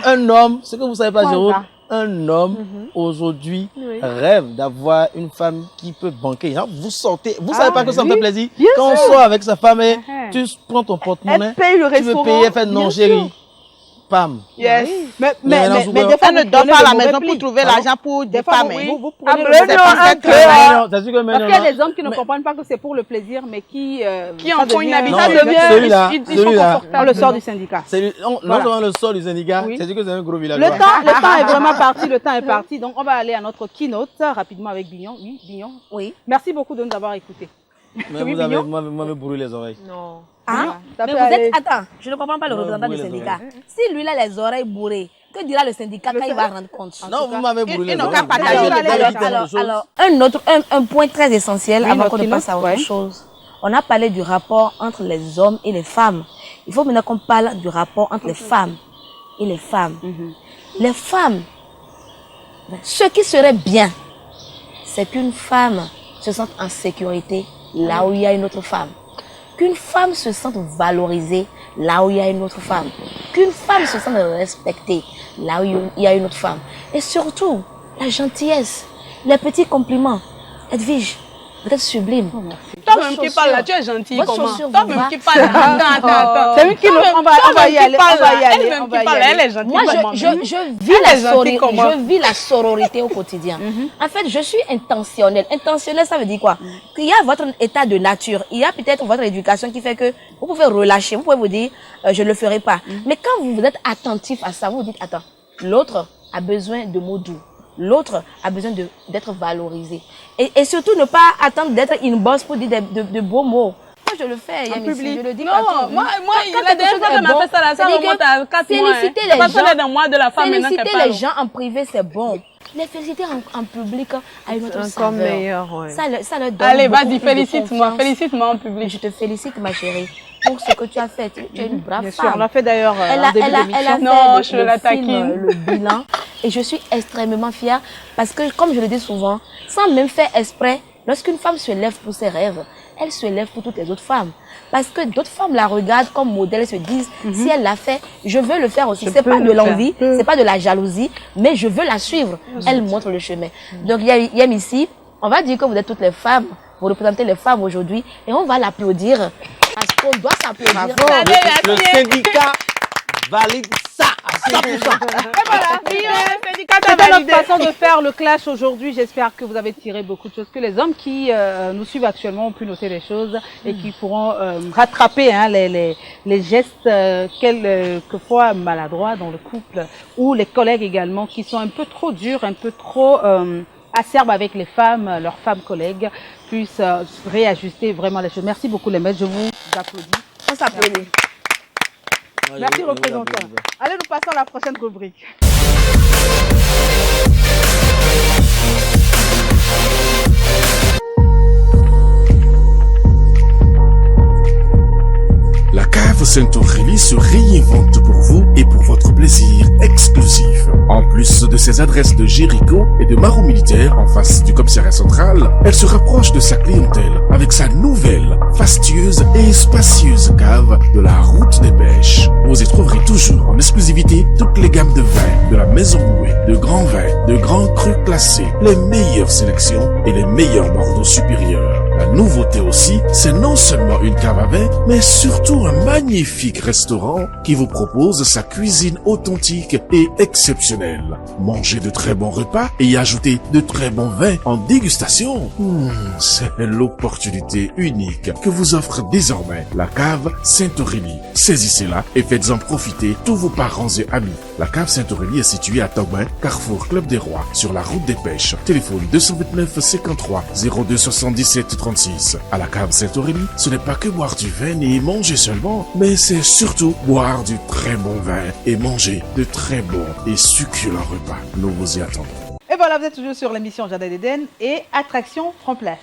un homme, ce que vous savez pas, Géraud, un homme aujourd'hui rêve d'avoir une femme qui peut banquer. Genre, vous sortez, vous savez pas que ça me fait plaisir. Quand on sort avec sa femme, tu prends ton porte-monnaie, tu veux payer, elle fait non, chérie. Pam. Yes. Mais des fois, ne dort pas à la maison pour trouver l'argent pour des femmes. Vous prenez parce qu'il y a des hommes qui ne comprennent pas que c'est pour le plaisir, mais qui en font une habitude. Celui-là, on le sort du syndicat. Non seulement le sort du syndicat, c'est que c'est un gros village. Le temps est vraiment parti, le temps est parti. Donc, on va aller à notre keynote rapidement avec Bignon. Oui, Bignon. Oui. Merci beaucoup de nous avoir écoutés. Mais vous avez brûlé les oreilles. Non. Mais vous êtes... Attends, je ne comprends pas le représentant du syndicat. Si lui, il a les oreilles bourrées, que dira le syndicat quand il va rendre compte? Non, vous m'avez brûlé les oreilles. Alors, un point très essentiel avant qu'on ne passe à autre chose. On a parlé du rapport entre les hommes et les femmes. Il faut maintenant qu'on parle du rapport entre les femmes et les femmes. Les femmes, ce qui serait bien, c'est qu'une femme se sente en sécurité là où il y a une autre femme. Qu'une femme se sente valorisée là où il y a une autre femme. Qu'une femme se sente respectée là où il y a une autre femme. Et surtout, la gentillesse, les petits compliments. Edwige, vous êtes sublime. Toi-même qui parles là, tu es gentil comment? Toi-même qui parles là, attends. C'est lui qui on va y aller. Elle est gentille. Moi, je vis la sororité au quotidien. En fait, je suis intentionnelle. Intentionnelle, ça veut dire quoi? Qu'il y a votre état de nature. Il y a peut-être votre éducation qui fait que vous pouvez relâcher. Vous pouvez vous dire, je ne le ferai pas. Mais quand vous êtes attentif à ça, vous vous dites, attends, l'autre a besoin de mots doux. L'autre a besoin d'être valorisé. Et surtout, ne pas attendre d'être une bosse pour dire de beaux mots. Moi, je le fais, en public. Je le dis non, moi, la dernière fois qu'elle m'a fait ça, là, ça remonte à 4 mois. Féliciter les gens. Féliciter les gens en privé, c'est bon. Les féliciter en public a une autre saveur. Meilleur, ouais. Ça leur donne. Allez, vas-y, félicite-moi en public. Je te félicite, ma chérie, pour ce que tu as fait. Tu es une brave femme. Sûr, on l'a fait d'ailleurs en début d'émission. Non, je la taquine. Le bilan. Et je suis extrêmement fière parce que, comme je le dis souvent, sans même faire exprès, lorsqu'une femme se lève pour ses rêves, elle se lève pour toutes les autres femmes. Parce que d'autres femmes la regardent comme modèle et se disent, si elle l'a fait, je veux le faire aussi. C'est pas de l'envie, c'est pas de la jalousie, mais je veux la suivre. Elle montre le chemin. Donc, Yem ici, on va dire que vous êtes toutes les femmes, vous représentez les femmes aujourd'hui, et on va l'applaudir. Parce qu'on doit s'applaudir. Le syndicat valide ça. Voilà, c'était notre façon de faire le clash aujourd'hui. J'espère que vous avez tiré beaucoup de choses, que les hommes qui nous suivent actuellement ont pu noter les choses et qui pourront rattraper les gestes quelquefois maladroits dans le couple, ou les collègues également qui sont un peu trop durs, un peu trop acerbes avec les femmes, leurs femmes collègues, puissent réajuster vraiment les choses. Merci beaucoup les maîtres, je vous applaudis. On s'applaudit. Merci représentant. Allez, nous passons à la prochaine rubrique. La cave Saint-Aurélie se réinvente pour vous et pour votre plaisir exclusif. En plus de ses adresses de Jéricho et de Marou Militaire en face du commissariat central, elle se rapproche de sa clientèle avec sa nouvelle, fastueuse et spacieuse cave de la route des pêches. Vous y trouverez toujours en exclusivité toutes les gammes de vins de la Maison Bouée, de grands vins, de grands crus classés, les meilleures sélections et les meilleurs bordeaux supérieurs. La nouveauté aussi, c'est non seulement une cave à vin, mais surtout un magnifique restaurant qui vous propose sa cuisine authentique et exceptionnelle. Mangez de très bons repas et y ajouter de très bons vins en dégustation. C'est l'opportunité unique que vous offre désormais la cave Saint-Aurélie. Saisissez-la et faites-en profiter tous vos parents et amis. La cave Saint-Aurélie est située à Togbin, Carrefour Club des Rois, sur la route des pêches. Téléphone 229 53 02 77 36. À la cave Saint-Aurélie, ce n'est pas que boire du vin et manger seulement, mais c'est surtout boire du très bon vin et manger de très bons et succulents repas. Nous vous y attendons. Et voilà, vous êtes toujours sur l'émission Jardin d'Éden et Attraction prend place.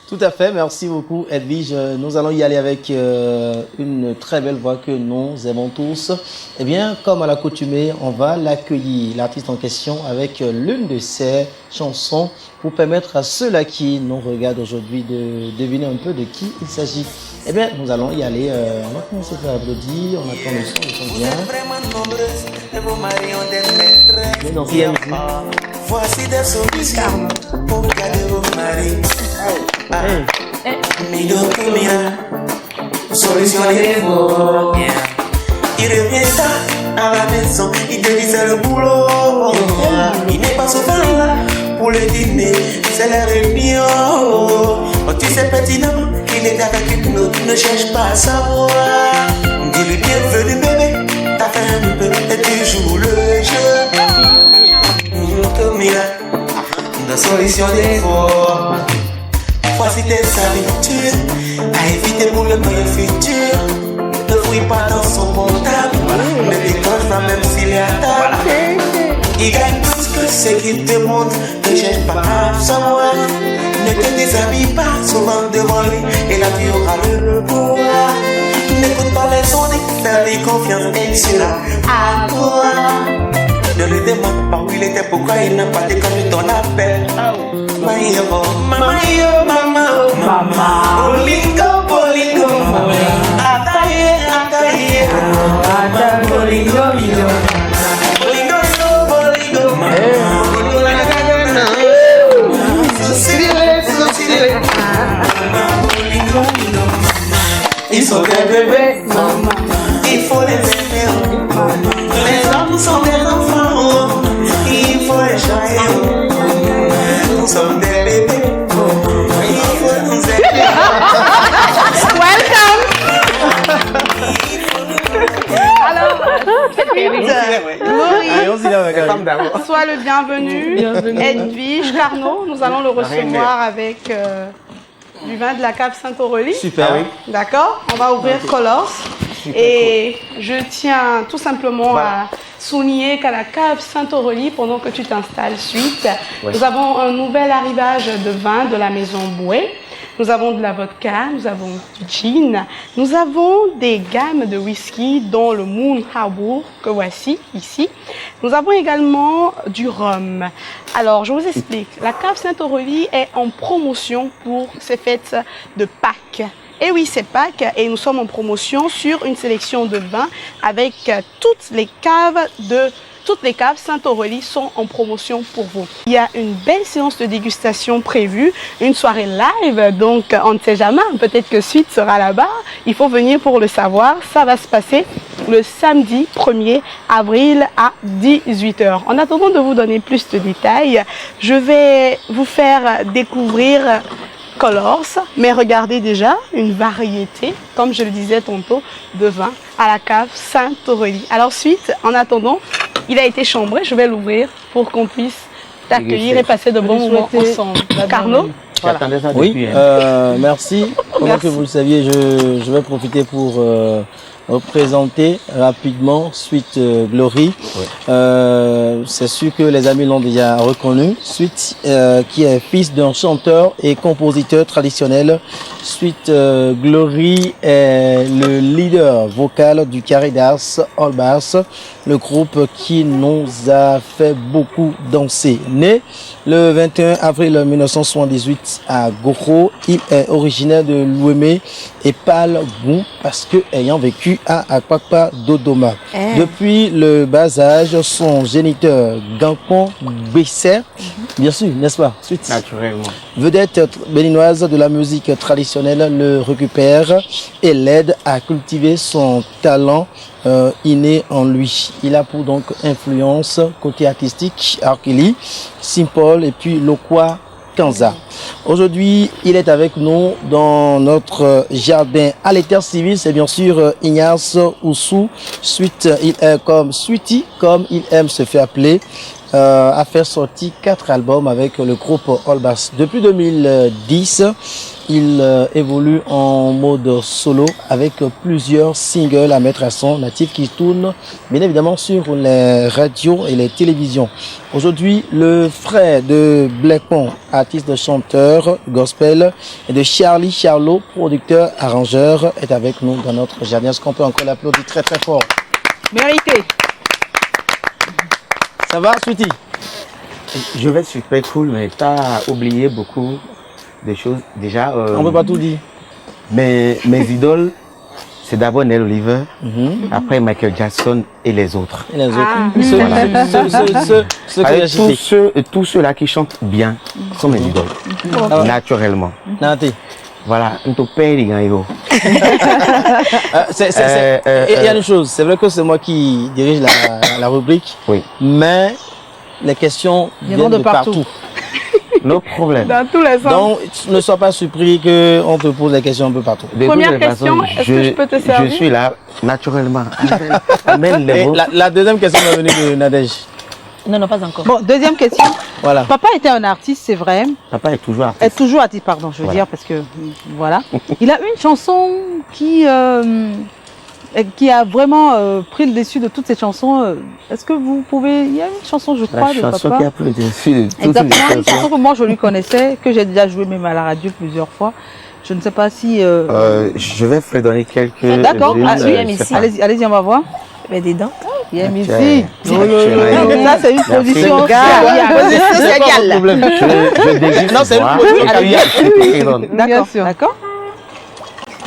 Tout à fait, merci beaucoup Edwige. Nous allons y aller avec une très belle voix que nous aimons tous. Eh bien, comme à l'accoutumée, on va l'accueillir, l'artiste en question, avec l'une de ses chansons pour permettre à ceux-là qui nous regardent aujourd'hui de deviner un peu de qui il s'agit. Eh bien, nous allons y aller. On va commencer par applaudir, on attend le son bien. Voici des solutions pour garder vos maris. Solutionner vos biens. Il revient tard à la maison, il te dit c'est le boulot. Il n'est pas souvent là pour le dîner, c'est la réunion. Tu sais pertinemment qu'il est avec une autre, ne cherche pas à savoir. Dis-lui bienvenue bébé, t'as fait un peu et tu joues le jeu. Comme il a une solution des fois. Voici tes habitudes à éviter pour le meilleur futur. Ne fouille pas dans son comptable, ne décroche pas même s'il est à table. Il gagne plus que ce qu'il te montre, ne cherche pas à savoir. Ne te déshabille pas souvent devant lui, et là tu auras le pouvoir. N'écoute pas les ondes, fais-lui confiance, il sera à toi. Ne le demande pas où il était, pourquoi il n'a pas déconnu ton appel. Mama, Bolingo, Bolingo, Ataye, Ataye, Bolingo, Bolingo, Bolingo, Bolingo, ils sont des bébés, il faut les aimer. Les hommes sont des enfants, il faut les choyer. Nous sommes des bébés, il faut nous aimer. Welcome. Alors, sois le bienvenu. Edwige Carnot, nous allons le recevoir avec du vin de la cave Saint-Aurélie. Super, oui. D'accord, on va ouvrir Colors. Et je tiens tout simplement à souligner qu'à la cave Saint-Aurélie, pendant que tu t'installes suite, nous avons un nouvel arrivage de vin de la Maison Bouée. Nous avons de la vodka, nous avons du gin, nous avons des gammes de whisky dont le Moon Harbour que voici ici. Nous avons également du rhum. Alors, je vous explique. La cave Saint-Aurélie est en promotion pour ces fêtes de Pâques. Et oui, c'est Pâques et nous sommes en promotion sur une sélection de vins avec toutes les caves Saint-Aurélie sont en promotion pour vous. Il y a une belle séance de dégustation prévue, une soirée live, donc on ne sait jamais, peut-être que Suite sera là-bas. Il faut venir pour le savoir, ça va se passer le samedi 1er avril à 18h. En attendant de vous donner plus de détails, je vais vous faire découvrir Colors, mais regardez déjà une variété, comme je le disais tantôt, de vin à la cave Sainte-Aurélie. Alors ensuite, en attendant, il a été chambré, je vais l'ouvrir pour qu'on puisse t'accueillir et passer de bons moments ensemble. Carlo, voilà. Oui, merci. Comment que vous le saviez, je vais profiter pour présenter rapidement Sweet Glory. Oui. C'est sûr que les amis l'ont déjà reconnu. Sweet, qui est fils d'un chanteur et compositeur traditionnel. Sweet Glory est le leader vocal du Caridas All Bass, le groupe qui nous a fait beaucoup danser. Né le 21 avril 1978 à Goro, il est originaire de Louémé et parle Goum parce que ayant vécu à Akpakpa Dodoma. Depuis le bas âge, son géniteur Gampon Besser, bien sûr, n'est-ce pas? Suite. Naturellement. Vedette béninoise de la musique traditionnelle le récupère et l'aide à cultiver son talent inné en lui. Il a pour donc influence côté artistique Arkeli, Simple et puis Lokwa Kanza. Aujourd'hui, il est avec nous dans notre jardin à l'état civil. C'est bien sûr Ignace Oussou. Suite, il est comme Sweetie, comme il aime se faire appeler. A fait sortir 4 albums avec le groupe All Bass. Depuis 2010, il évolue en mode solo avec plusieurs singles à mettre à son natif qui tournent bien évidemment sur les radios et les télévisions. Aujourd'hui, le frère de Blackmon, artiste de chanteur gospel, et de Charlie Charlot, producteur arrangeur, est avec nous dans notre jardin. Est-ce qu'on peut encore l'applaudir très très fort? Mérité. Ça va, Sweetie? Je vais super cool, mais tu as oublié beaucoup de choses. Déjà, on ne peut pas tout dire. Mes idoles, c'est d'abord Nell Oliver, après Michael Jackson et les autres. Et les autres. Tous ceux-là qui chantent bien sont mes idoles, naturellement. Voilà, un peu père, il y a une chose, c'est vrai que c'est moi qui dirige la rubrique, oui. Mais les questions viennent de partout. No problème. Dans tous les sens. Donc, ne sois pas surpris qu'on te pose les questions un peu partout. Première question, est-ce que je peux te servir? Je suis là, naturellement. La deuxième question va venir de Nadège. Non, pas encore. Bon, deuxième question. Voilà. Papa était un artiste, c'est vrai. Papa est toujours artiste. Est toujours artiste, pardon, je veux dire, parce que, voilà. Il a une chanson qui a vraiment pris le dessus de toutes ces chansons. Est-ce que vous pouvez... Il y a une chanson, je crois, de papa. La chanson qui a pris le dessus de toutes exactement, les une chanson que moi, je lui connaissais, que j'ai déjà joué même à la radio plusieurs fois. Je ne sais pas si... je vais fredonner quelques... D'accord, allez-y, on va voir. Mais des dents. Bien ici. Ça, c'est une position. Non, c'est une position. D'accord.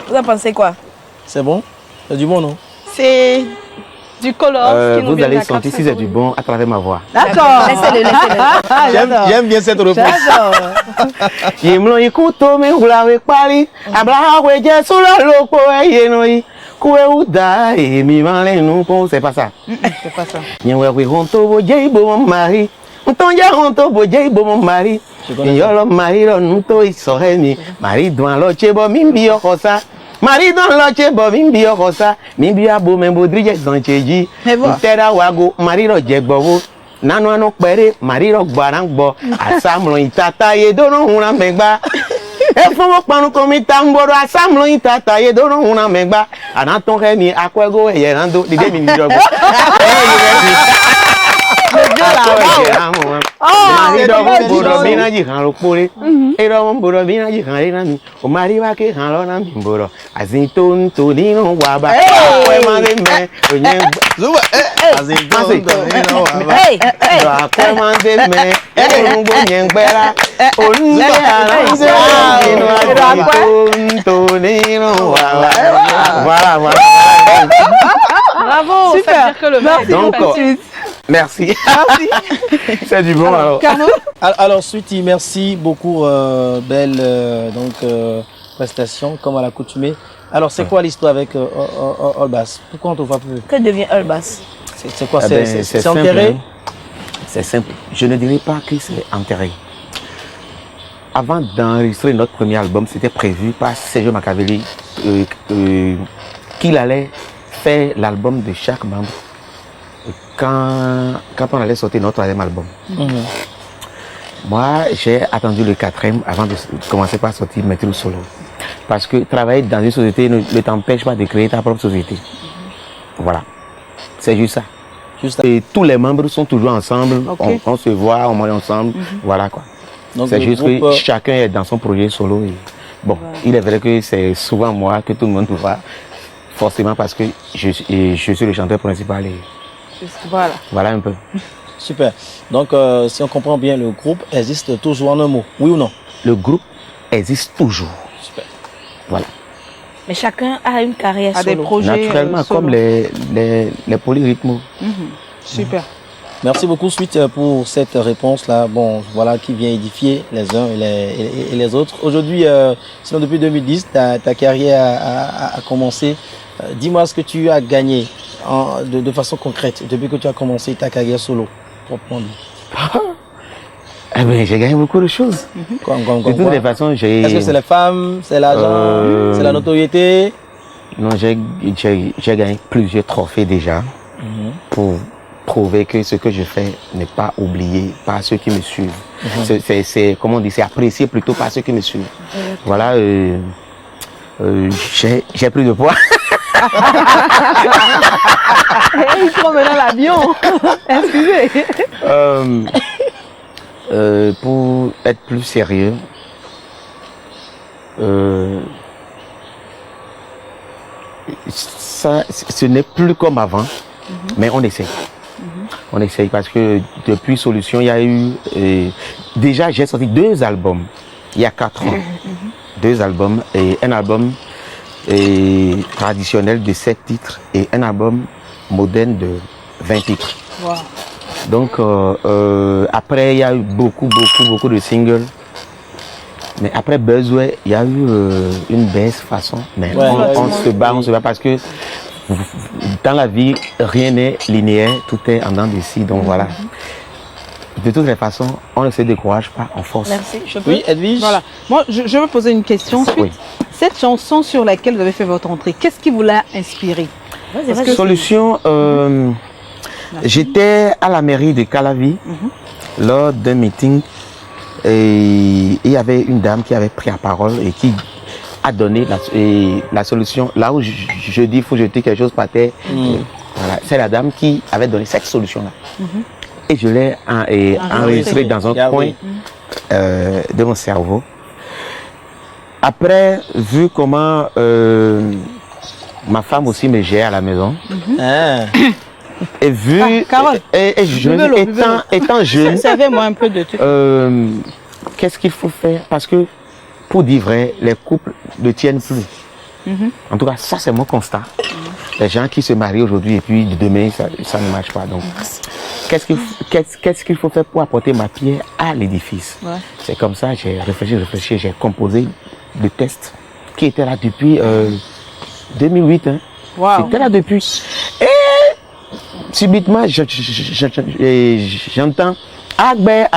Vous en pensez quoi? C'est bon? C'est du bon, non? C'est du color. Vous allez sentir si c'est du bon à travers ma voix. D'accord. Laissez-le. J'aime bien cette réponse. C'est pas ça. C'est pas ça. Marido loche bo mimbi okosa mimbi abo membo drije zancheji ntera wago marido jegbowo nanu anu pere marido gbarangbo asamlo itata ye dono huna megba efumo panu komita ngoro asamlo itata ye dono huna megba anaton remi akwego eyerando dide mi njogo marido mboro bina ji kan lopore ero mboro bina ji kan rami o mari wa ke kan lo na mi mboro azin to ninu wa ba we ma de me onye azin to ninu wa ba do akwe ma de me orun gbo yen gbera onse ara nse ninu azin to ninu wa ba voilà. Bravo. Super. Ça veut dire que le merci. Donc, merci. C'est du bon alors. Alors Sweetie, merci beaucoup, belle prestation comme à l'accoutumée. Alors, c'est quoi l'histoire avec Olbas? Pourquoi on ne te voit plus? Que devient Olbas? C'est quoi? C'est simple, enterré? hein. C'est simple. Je ne dirais pas que c'est enterré. Avant d'enregistrer notre premier album, c'était prévu par Sergio Machiavelli qu'il allait faire l'album de chaque membre quand on allait sortir notre troisième album. Moi, j'ai attendu le 4e avant de commencer par sortir mes trucs solo. Parce que travailler dans une société ne t'empêche pas de créer ta propre société. Voilà. C'est juste ça. Et tous les membres sont toujours ensemble. On se voit, on mange ensemble. Voilà quoi. C'est juste que chacun est dans son projet solo. Et bon, il est vrai que c'est souvent moi que tout le monde voit. Forcément parce que je suis le chanteur principal. Et voilà un peu. Super. Donc, si on comprend bien, le groupe existe toujours en un mot, oui ou non? Le groupe existe toujours. Super. Voilà. Mais chacun a une carrière solo. Des projets naturellement, solo. comme les polyrythmes. Super. Merci beaucoup, Sweet, pour cette réponse-là. Bon, voilà, qui vient édifier les uns et les autres. Aujourd'hui, sinon depuis 2010, ta carrière a commencé. Dis-moi ce que tu as gagné de façon concrète depuis que tu as commencé ta carrière solo, proprement dit. Eh bien, j'ai gagné beaucoup de choses. De toutes les façons, j'ai... Est-ce que c'est les femmes, c'est l'argent, c'est la notoriété? Non, j'ai gagné plusieurs trophées déjà pour prouver que ce que je fais n'est pas oublié par ceux qui me suivent. C'est comment on dit, c'est apprécié plutôt par ceux qui me suivent. Voilà, j'ai pris de poids. Il prend maintenant l'avion. Excusez. Pour être plus sérieux, ça, ce n'est plus comme avant, mais on essaye. On essaye parce que depuis Solution, il y a eu... déjà, j'ai sorti 2 albums il y a 4 ans. 2 albums et un album traditionnel de 7 titres et un album moderne de 20 titres. Wow. Donc, après, il y a eu beaucoup de singles. Mais après Buzzway, il y a eu une baisse façon. Mais on se bat parce que dans la vie, rien n'est linéaire, tout est en dents d'ici. Donc voilà. De toutes les façons, on ne se décourage pas, on force. Merci. Oui, Edwige. Voilà. Moi, je veux poser une question. Oui. Cette chanson sur laquelle vous avez fait votre entrée, qu'est-ce qui vous l'a inspiré? Solution, j'étais à la mairie de Calavi lors d'un meeting et il y avait une dame qui avait pris la parole et qui a donné la solution. Là où je dis qu'il faut jeter quelque chose par terre, voilà, c'est la dame qui avait donné cette solution-là. Et je l'ai enregistré dans un coin de mon cerveau. Après, vu comment ma femme aussi me gère à la maison, et vu, étant jeune, servez-moi un peu de tout. Qu'est-ce qu'il faut faire? Parce que, pour dire vrai, les couples ne tiennent plus. En tout cas, ça c'est mon constat. Les gens qui se marient aujourd'hui et puis demain, ça ne marche pas. Donc, qu'est-ce qu'il faut faire pour apporter ma pierre à l'édifice? C'est comme ça, j'ai réfléchi, j'ai composé le texte qui était là depuis 2008. Hein. C'était là depuis. Et subitement, j'entends mais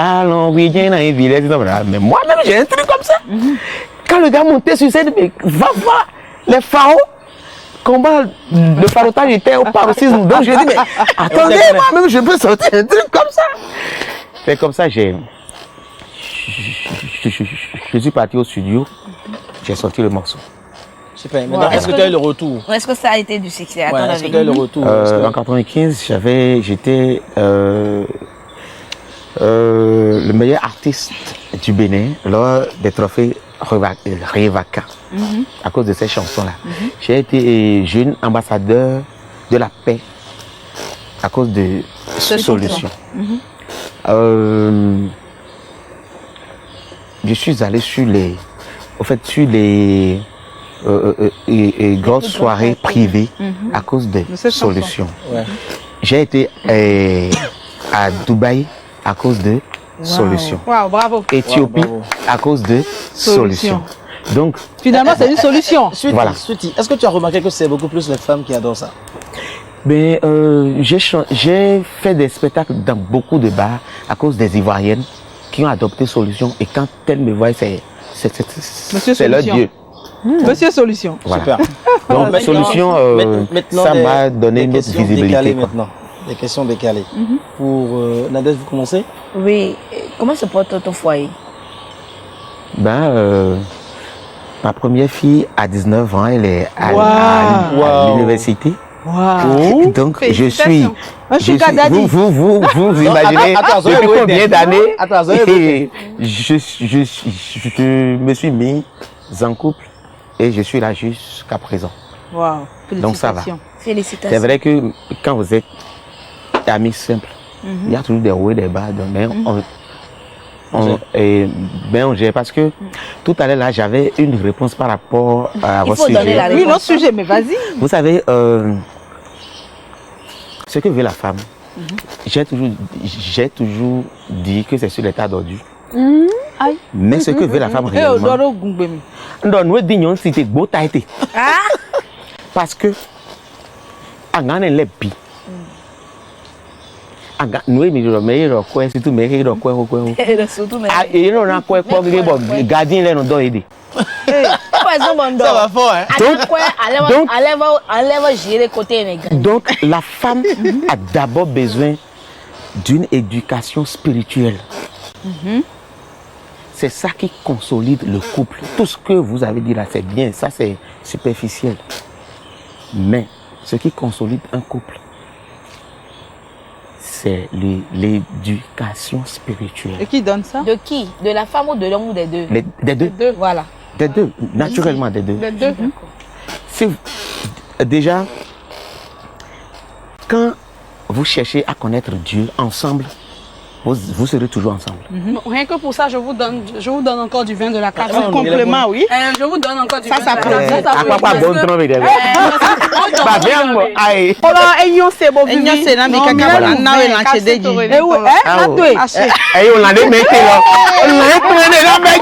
moi-même j'ai un truc comme ça. Quand le gars montait sur scène, mais va voir les pharaons. Comment le pharotage était au paroxysme. Donc je dis, mais attendez, moi-même je peux sortir un truc comme ça. C'est comme ça, je suis parti au studio, j'ai sorti le morceau. Super. Maintenant, est-ce que tu as eu le retour? Est-ce que ça a été du succès à ton avis? Est-ce que tu as eu le retour? En 95, j'étais le meilleur artiste du Bénin lors des trophées Révaca. À cause de ces chansons-là. J'ai été jeune ambassadeur de la paix à cause de Solution. Je suis allé sur les grosses soirées privées à cause de Solution. J'ai été à Dubaï à cause de Solution. Bravo. Éthiopie à cause de Solution. Donc, finalement, c'est une solution. Voilà. Est-ce que tu as remarqué que c'est beaucoup plus les femmes qui adorent ça? Ben, j'ai fait des spectacles dans beaucoup de bars à cause des Ivoiriennes qui ont adopté Solution. Et quand elles me voient, c'est leur Dieu. Monsieur Solution. Voilà. Super. Donc, Solution, ça m'a donné une autre visibilité. Maintenant. Des questions décalées. Pour Nadège, vous commencez? Oui. Comment se porte ton foyer? Ben, ma première fille, à 19 ans, elle est à l'université. Wow. Donc, je suis vous imaginez attends, depuis combien d'années je je me suis mis en couple et je suis là jusqu'à présent. Wow. Donc ça va. Félicitations. C'est vrai que quand vous êtes amis simples, il y a toujours des hauts et des bas. Donc, on gère parce que tout à l'heure là j'avais une réponse par rapport à votre sujet. Oui, notre sujet, mais vas-y. Vous savez, ce que veut la femme, j'ai toujours dit que c'est sur l'état d'ordure. Mais ce que veut la femme réellement, parce que nous donc la femme a d'abord besoin d'une éducation spirituelle. C'est ça qui consolide le couple. Tout ce que vous avez dit là, c'est bien, ça c'est superficiel. Mais ce qui consolide un couple, c'est l'éducation spirituelle. Et qui donne ça? De qui? De la femme ou de l'homme ou des deux? Des deux. Voilà. Des deux, naturellement des deux. Des deux. Déjà, quand vous cherchez à connaître Dieu ensemble, vous serez toujours ensemble. Rien que pour ça, je vous donne encore du vin de la cave. Un complément, oui. Je vous donne encore du vin de la s'applaudit. cave. À quoi pas bon trompe de Pas bien, moi. Aïe. C'est bon, c'est là, mais quelqu'un n'a pas lancé des dits. Eh oui, Aïe, on l'a démetté là. On l'a pris là, mais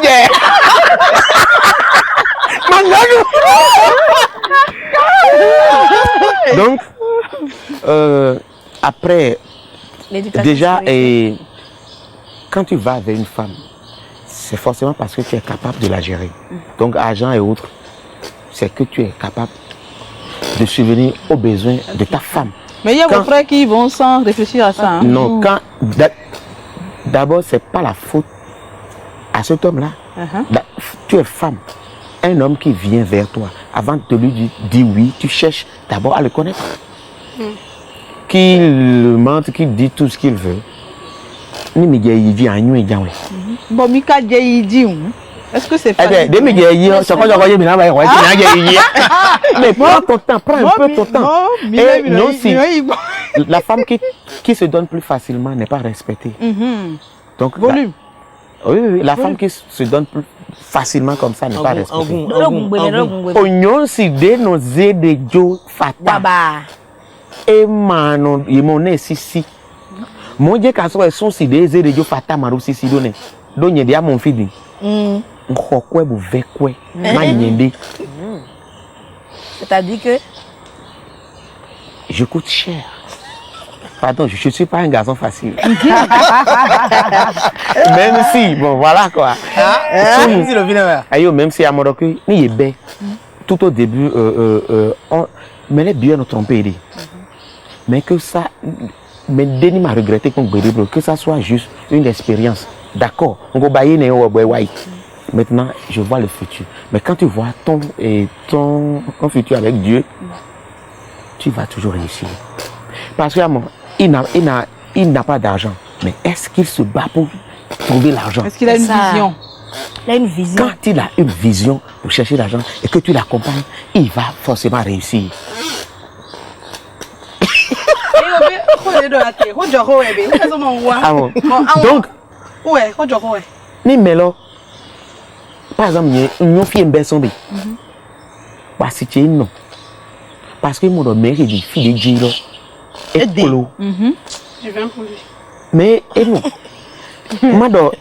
donc, après, déjà, quand tu vas avec une femme, c'est forcément parce que tu es capable de la gérer. Donc, argent et autres, c'est que tu es capable de subvenir aux besoins de ta femme. Mais il y a vos frères qui vont sans réfléchir à ça. Hein? Non, d'abord, c'est pas la faute à cet homme-là. Tu es femme. Un homme qui vient vers toi, avant de lui dire oui, tu cherches d'abord à le connaître. Qu'il mente, qu'il dit tout ce qu'il veut. Bon, Mika dit, est-ce que c'est facile? Mais prends ton temps, prends un peu ton temps. Non, si la femme qui se donne plus facilement n'est pas respectée. Donc, volume. Oui, la femme qui se donne plus facilement comme ça n'est pas respectée. Oignon si de nos de jo fata. Et mano, il m'en est si. Mon Dieu, quand on sont si des de jo fata maru si donné. Donc il y a mon fils. C'est-à-dire que je coûte cher. Pardon, je ne suis pas un garçon facile. Même si, bon, voilà quoi. Même si à Morocco, il est bête. Tout au début, mais les biens nous trompés. Mais que ça, mais Denis m'a regretté que ça soit juste une expérience. D'accord, on va bailler maintenant, je vois le futur. Mais quand tu vois ton futur avec Dieu, tu vas toujours réussir. Parce que il n'a pas d'argent. Mais est-ce qu'il se bat pour trouver l'argent? Est-ce qu'il a une vision? Il a une vision. Quand il a une vision pour chercher l'argent et que tu l'accompagnes, il va forcément réussir. Donc, par exemple, nous faisons une personne. Parce que non. Parce que mon mère est une fille de Dieu. Et polo. Du vin pour lui. Mais et non. Mando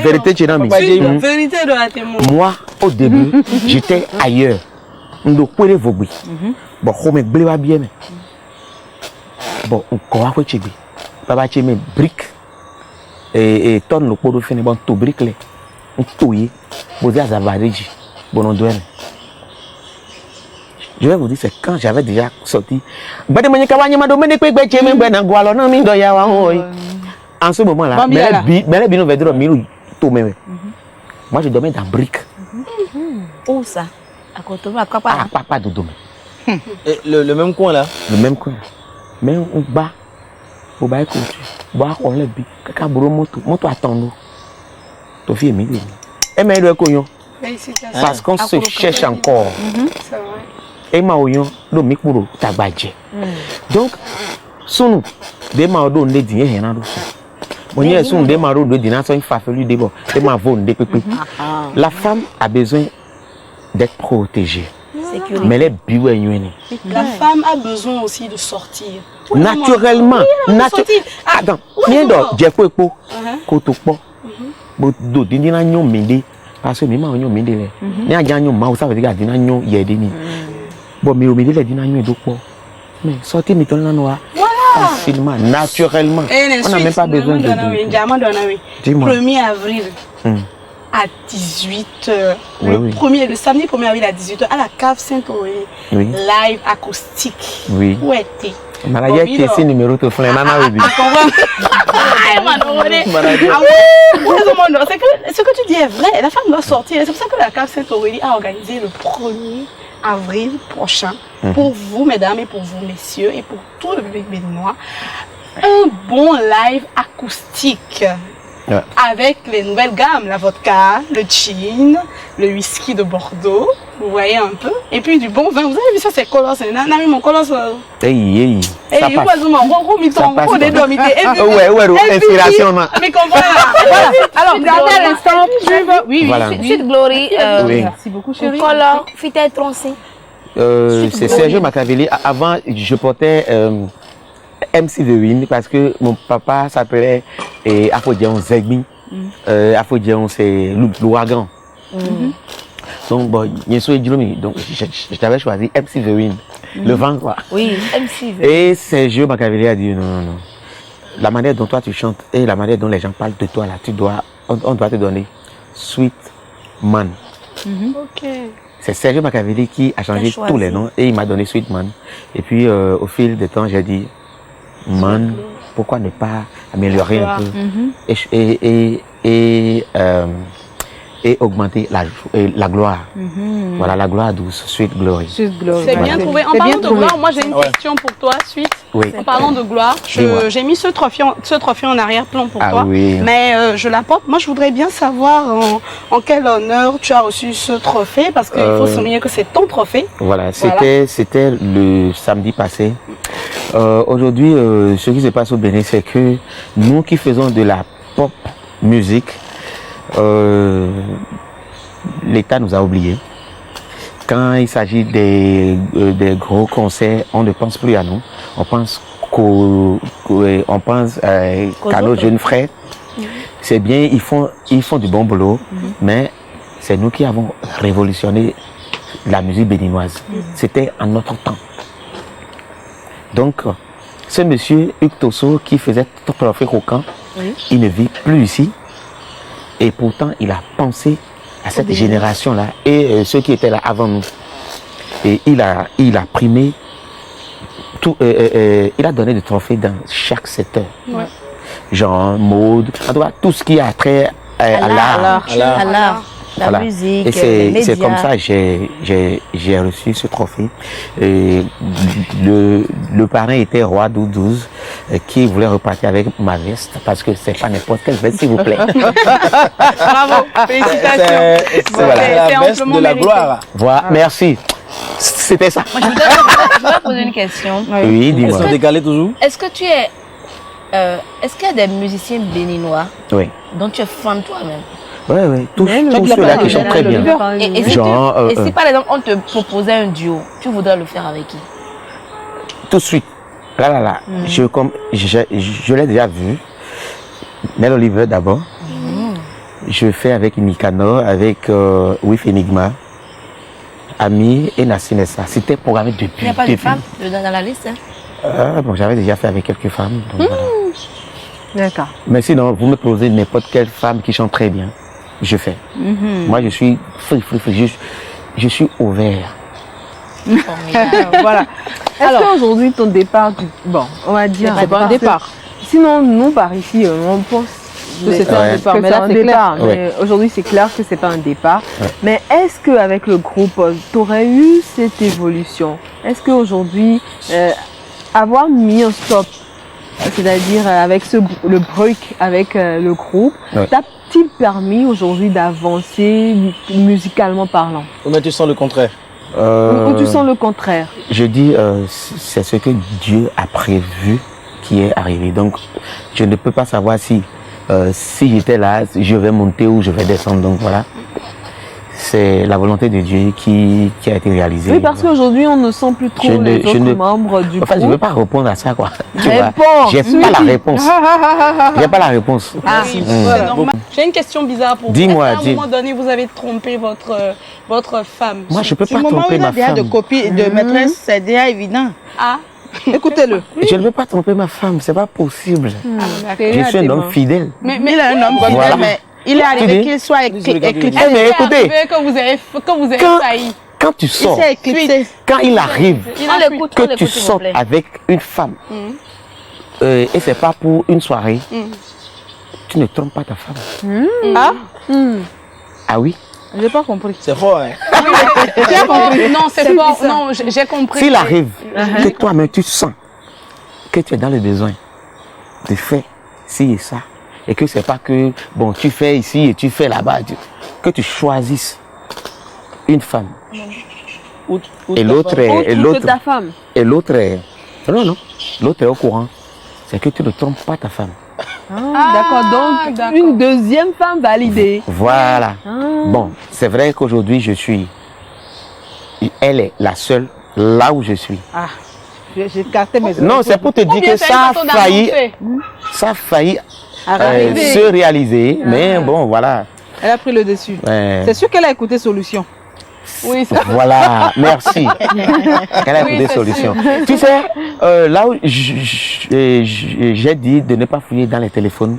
vérité tu vérité de la témoin. Moi au début j'étais ailleurs. Ndo kwere vogbi. Bon ko me gble wa bien. Bon on ko wa ko chegbe. Baba cheme brick et tonne le podo fini bon to brick le. On toye. Bozé azavareji. Bon on doit. Je vais vous dire, c'est quand j'avais déjà sorti. En ce moment-là, moi je dormais dans brique. Où ça? À Cotonou, à Papa. Ah, Papa Dodo. Le même coin là? Le même coin. Mais on bat. Au bas, écoute. Bois, on l'a bu. Kaka bourreau, moto attend-nous. Ton fille est mille. Et mais le cognon. Parce qu'on se cherche encore. C'est vrai. Et maoyon do mikuro tabadje. Donc sunu de maodo ne di yen na do. Bonye sunu de maodo do di na so fa felu de bon. De ma vone de pepe. La femme a besoin d'être protégée. Mais les biwe nyweni. La femme a besoin aussi de sortir. Naturellement, Attends, bien do je ko kotopo. Bo do di na nyon mende parce que mi ma nyon mende le. Ni aja nyon ma o sa veut dire di na nyon yede ni. Bon, mais au milieu, les dîners sont quoi? Mais sortez maintenant noir. Voilà. Facilement, naturellement. On n'a même pas besoin de. Dis-moi. 1er avril à 18h. Oui. Le samedi 1er avril à 18h à la cave Saint-Aurélie. Oui. Live acoustique. Oui. Où était? Malaya qui est numéro de flamme. Ce que tu dis est vrai. La femme doit sortir. C'est pour ça que la cave Saint-Aurélie a organisé le 1er avril prochain pour vous mesdames et pour vous messieurs et pour tout le public béninois un bon live acoustique avec les nouvelles gammes, la vodka, le gin, le whisky de Bordeaux, vous voyez un peu, et puis du bon vin. Vous avez vu ça, c'est colosse, nami mon colosse. Hey, ça passe. Inspiration. Mais voilà. Alors, regardez à l'instant. Oui, Suite Glory. Merci beaucoup, chérie. Color, Fitel Troncé. C'est Sergio Machiavelli. Avant, je portais MC The Win parce que mon papa s'appelait Afodion Zegbi. Afodion, c'est l'ouragan. Donc, bon, donc je t'avais choisi MC The Win. Le vent, quoi. Oui, MC The Win. Et Sergio Machiavelli a dit non. La manière dont toi tu chantes et la manière dont les gens parlent de toi, là, on doit te donner Sweet Man. Ok. C'est Sergio Machiavelli qui a changé tous les noms et il m'a donné Sweet Man. Et puis au fil du temps, j'ai dit Man, pourquoi ne pas améliorer un peu et augmenter la gloire. Voilà, la gloire douce, Sweet Glory. C'est bien trouvé. En parlant de gloire, moi j'ai une question pour toi, Sweet. Oui. En parlant de gloire, j'ai mis ce trophée en arrière-plan pour toi. Oui. Mais je l'apporte. Moi je voudrais bien savoir en quel honneur tu as reçu ce trophée, parce qu'il faut souligner que c'est ton trophée. Voilà, c'était le samedi passé. Aujourd'hui, ce qui se passe au Bénin, c'est que nous qui faisons de la pop musique, l'État nous a oubliés. Quand il s'agit des gros concerts, on ne pense plus à nous. On pense qu'à nos jeunes frères. C'est bien, ils font du bon boulot, mais c'est nous qui avons révolutionné la musique béninoise. C'était en notre temps. Donc, ce monsieur Hugues Tosso qui faisait trophée Rocan, il ne vit plus ici. Et pourtant, il a pensé à cette génération-là et ceux qui étaient là avant nous. Et il a primé tout, il a donné des trophées dans chaque secteur. Genre mode, en tout cas, tout ce qui a trait à l'art. La musique, et c'est comme ça que j'ai reçu ce trophée. Et le parrain était Roi Doudouz qui voulait repartir avec ma veste parce que c'est pas n'importe quelle veste, s'il vous plaît. Bravo, félicitations. C'est la veste de la gloire. Voilà, merci. C'était ça. Moi, je voudrais poser une question. Oui, dis-moi. Est-ce décalé toujours? Est-ce que tu es... est-ce qu'il y a des musiciens béninois dont tu es fan toi-même? Oui. Tous ceux-là qui chantent très bien. Et si par exemple on te proposait un duo, tu voudrais le faire avec qui? Tout de suite. Là. Je l'ai déjà vu. Nel Oliver d'abord. Je fais avec Nicanor, avec Wif Enigma, Ami et Nassinessa. C'était programmé depuis. Il n'y a pas de femmes dans la liste, hein? Bon, j'avais déjà fait avec quelques femmes. Voilà. D'accord. Mais sinon, vous me posez n'importe quelle femme qui chante très bien, je fais. Moi, je suis je suis ouvert. Voilà. Est-ce qu'aujourd'hui, ton départ, bon, on va dire... C'est pas un départ. Sinon, nous, par ici, on pense que c'était un départ. Mais là, c'est clair. Mais aujourd'hui, c'est clair que c'est pas un départ. Mais est-ce qu'avec le groupe, tu aurais eu cette évolution? Est-ce qu'aujourd'hui, avoir mis un stop, c'est-à-dire avec le break avec le groupe, t'a-t-il permis aujourd'hui d'avancer musicalement parlant? Mais tu sens le contraire. Ou tu sens le contraire? Je dis, c'est ce que Dieu a prévu qui est arrivé. Donc, je ne peux pas savoir si j'étais là, je vais monter ou je vais descendre. Donc voilà, c'est la volonté de Dieu qui a été réalisée. Oui, parce qu'aujourd'hui, on ne sent plus trop les autres membres du groupe. Enfin, je ne veux pas répondre à ça, quoi. J'ai pas la réponse. J'ai pas la réponse. C'est normal. J'ai une question bizarre pour vous. Dis-moi, à un moment donné, vous avez trompé votre femme? Moi, je ne peux pas tromper ma femme. De copie de maîtresse, c'est déjà évident. Ah. Écoutez-le. Je ne veux pas tromper ma femme, c'est pas possible. Je suis un homme fidèle. Mais il est un homme fidèle, mais il est arrivé qu'il soit éclipsé. Mais écoutez, quand vous avez failli. Quand tu sors, quand il arrive que tu sortes avec une femme, et c'est pas pour une soirée, tu ne trompes pas ta femme. Ah oui? J'ai pas compris. C'est fort, hein? J'ai compris. Non, c'est fort. Non, j'ai compris. S'il arrive que toi-même tu sens que tu es dans le besoin de faire ci et ça, et que c'est pas que bon tu fais ici et tu fais là-bas, que tu choisisses une femme et l'autre ta femme. Et l'autre est l'autre est au courant, c'est que tu ne trompes pas ta femme. D'accord, donc une deuxième femme validée. Voilà. Bon, c'est vrai qu'aujourd'hui elle est la seule là où je suis. J'ai capté mes Non, c'est pour te dire que ça a failli se réaliser, mais bon, voilà. Elle a pris le dessus. C'est sûr qu'elle a écouté Solution. Oui, ça. Voilà, merci. Elle a écouté Solution. Tu sais, là où j'ai dit de ne pas fouiller dans les téléphones,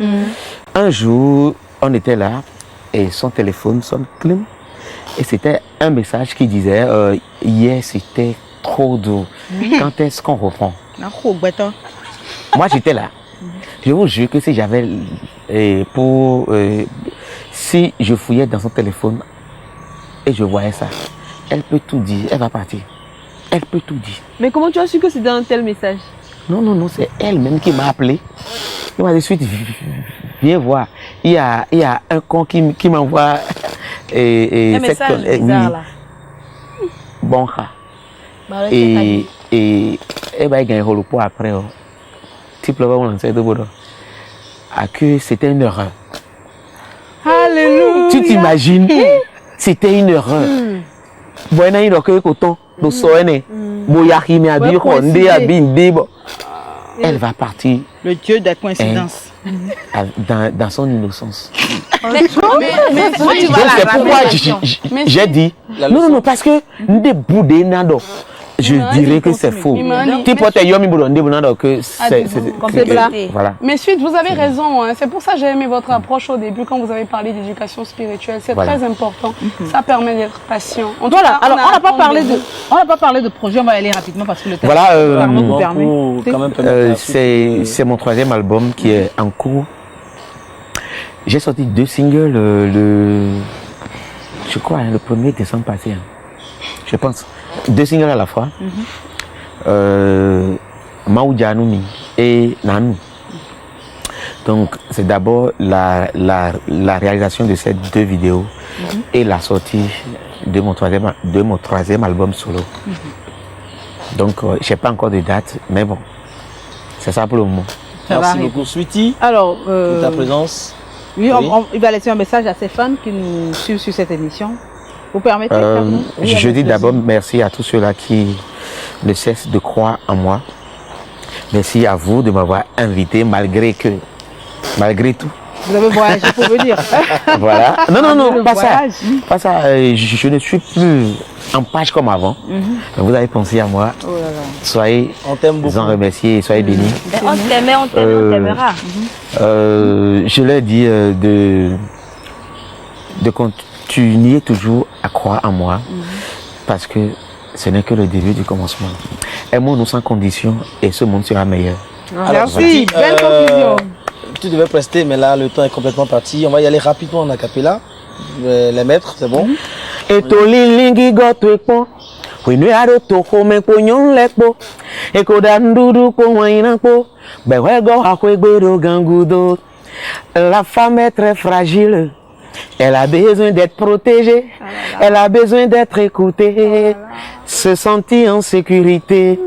un jour, on était là et son téléphone sonne, clim, et c'était un message qui disait hier c'était trop doux. Quand est-ce qu'on reprend? Moi j'étais là. Je vous jure que si j'avais si je fouillais dans son téléphone et je voyais ça, elle peut tout dire, elle va partir. Elle peut tout dire. Mais comment tu as su que c'était un tel message? Non, c'est elle-même qui m'a appelé. Elle m'a dit de suite, viens voir. Il y a un con qui m'envoie un message bizarre là. Bon cas. Et elle va gagner le poids après. Type là, on lançait de boulot. À que c'était une erreur. Alléluia. Tu t'imagines? C'était une erreur. Bon, il y a un coton. Elle va partir. Le Dieu des coïncidences. Dans son innocence. Mais c'est pourquoi j'ai dit. Non, parce que je dirais que c'est faux. Voilà. Mais suite, vous avez raison. Hein. C'est pour ça que j'ai aimé votre approche au début quand vous avez parlé d'éducation spirituelle. C'est très important. Ça permet d'être patient. Voilà. Alors, on n'a pas parlé de projet. On va aller rapidement parce que le temps nous permet. C'est mon 3e album qui est en cours. J'ai sorti 2 singles je crois, le 1er décembre passé. Je pense. 2 singles à la fois. Maoudjanoumi et Nanou. Donc, c'est d'abord la réalisation de ces 2 vidéos et la sortie de mon 3e album solo. Donc, je n'ai pas encore de date, mais bon, c'est ça pour le moment. Merci beaucoup, Sweetie, alors, pour ta présence. Oui, il va laisser un message à ses fans qui nous suivent sur cette émission. Vous permettez? Je dis d'abord merci à tous ceux-là qui ne cessent de croire en moi. Merci à vous de m'avoir invité malgré tout. Vous avez voyagé pour venir. Voilà. Non, pas ça. Pas ça. Je ne suis plus en page comme avant. Vous avez pensé à moi. Oh là là. Soyez en remerciés, soyez bénis. On t'aimait, on t'aimera. Je leur dis de continuer toujours à croire en moi parce que ce n'est que le début du commencement. Aimons-nous sans condition et ce monde sera meilleur. Alors, merci, belle conclusion. Tu devais prester, mais là, le temps est complètement parti. On va y aller rapidement en acapella. Les maîtres, c'est bon. Et to lilingi goto ekpo. Winu ado to home po nyon lekpo. E ko dandudu po waina po. Bewego akwegbedo gangudo. La femme est très fragile. Elle a besoin d'être protégée. Elle a besoin d'être écoutée. Se sentir en sécurité.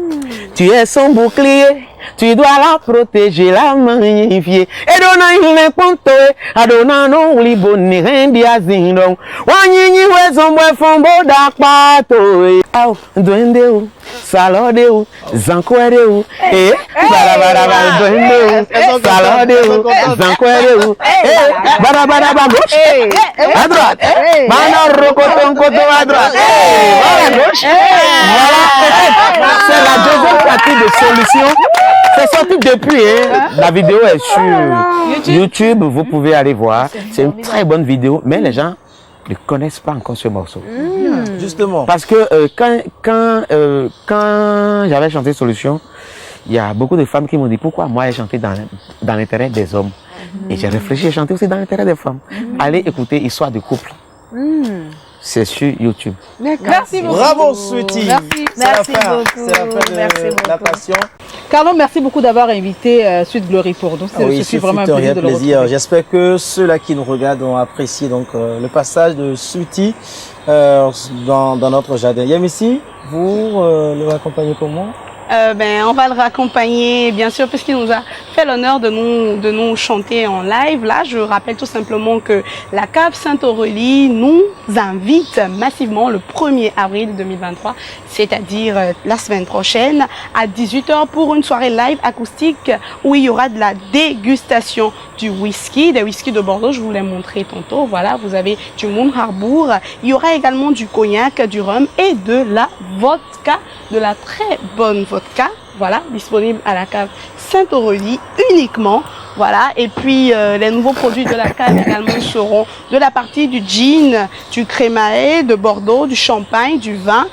Tu es son bouclier. Tu dois la protéger, la magnifier. Et donna il ne ponto, adonna non li bonni rendi azindo. Wanyinyi wezombo fombo da pato. Au duende ou, salode ou, zankwere ou. Bara duende ou, salode ou, zankwere ou. Bara gauche, à droite. Mana rokoton koto à droite. Voilà gauche. Voilà. C'est la deuxième partie de solution. C'est sorti depuis, la vidéo est sur YouTube, vous pouvez aller voir. C'est une très bonne vidéo, mais les gens ne connaissent pas encore ce morceau. Justement. Parce que quand j'avais chanté Solution, il y a beaucoup de femmes qui m'ont dit pourquoi moi j'ai chanté dans l'intérêt des hommes. Et j'ai réfléchi, j'ai chanté aussi dans l'intérêt des femmes. Allez écouter Histoire de couple. C'est sur YouTube. Merci beaucoup. Bravo, Sweety. Merci beaucoup. C'est la fin de la passion. Carlo, merci beaucoup d'avoir invité Sweet Glory pour nous. Oui, je suis vraiment un plaisir de le retrouver. J'espère que ceux-là qui nous regardent ont apprécié donc, le passage de Sweety dans notre jardin. Yamissi, vous le raccompagnez comment? On va le raccompagner, bien sûr, puisqu'il nous a fait l'honneur de nous chanter en live. Là, je rappelle tout simplement que la cave Sainte-Aurélie nous invite massivement le 1er avril 2023, c'est-à-dire la semaine prochaine, à 18h pour une soirée live acoustique où il y aura de la dégustation du whisky, des whiskies de Bordeaux. Je vous l'ai montré tantôt. Voilà, vous avez du Moon Harbour. Il y aura également du cognac, du rhum et de la vodka, de la très bonne vodka, voilà, disponible à la cave Sainte-Aurélie uniquement, voilà. Et puis les nouveaux produits de la cave également seront de la partie du gin, du crémae de Bordeaux, du champagne, du vin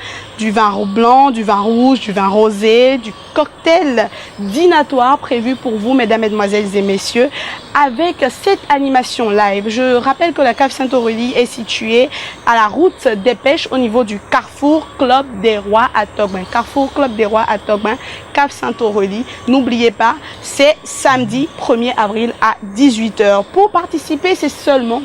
blanc, du vin rouge, du vin rosé, du cocktail dînatoire prévu pour vous, mesdames, mesdemoiselles et messieurs, avec cette animation live. Je rappelle que la cave Sainte-Aurélie est située à la route des Pêches au niveau du Carrefour Club des Rois à Togben. Carrefour Club des Rois à Togben, cave Sainte-Aurélie. N'oubliez pas, c'est samedi 1er avril à 18h. Pour participer, c'est seulement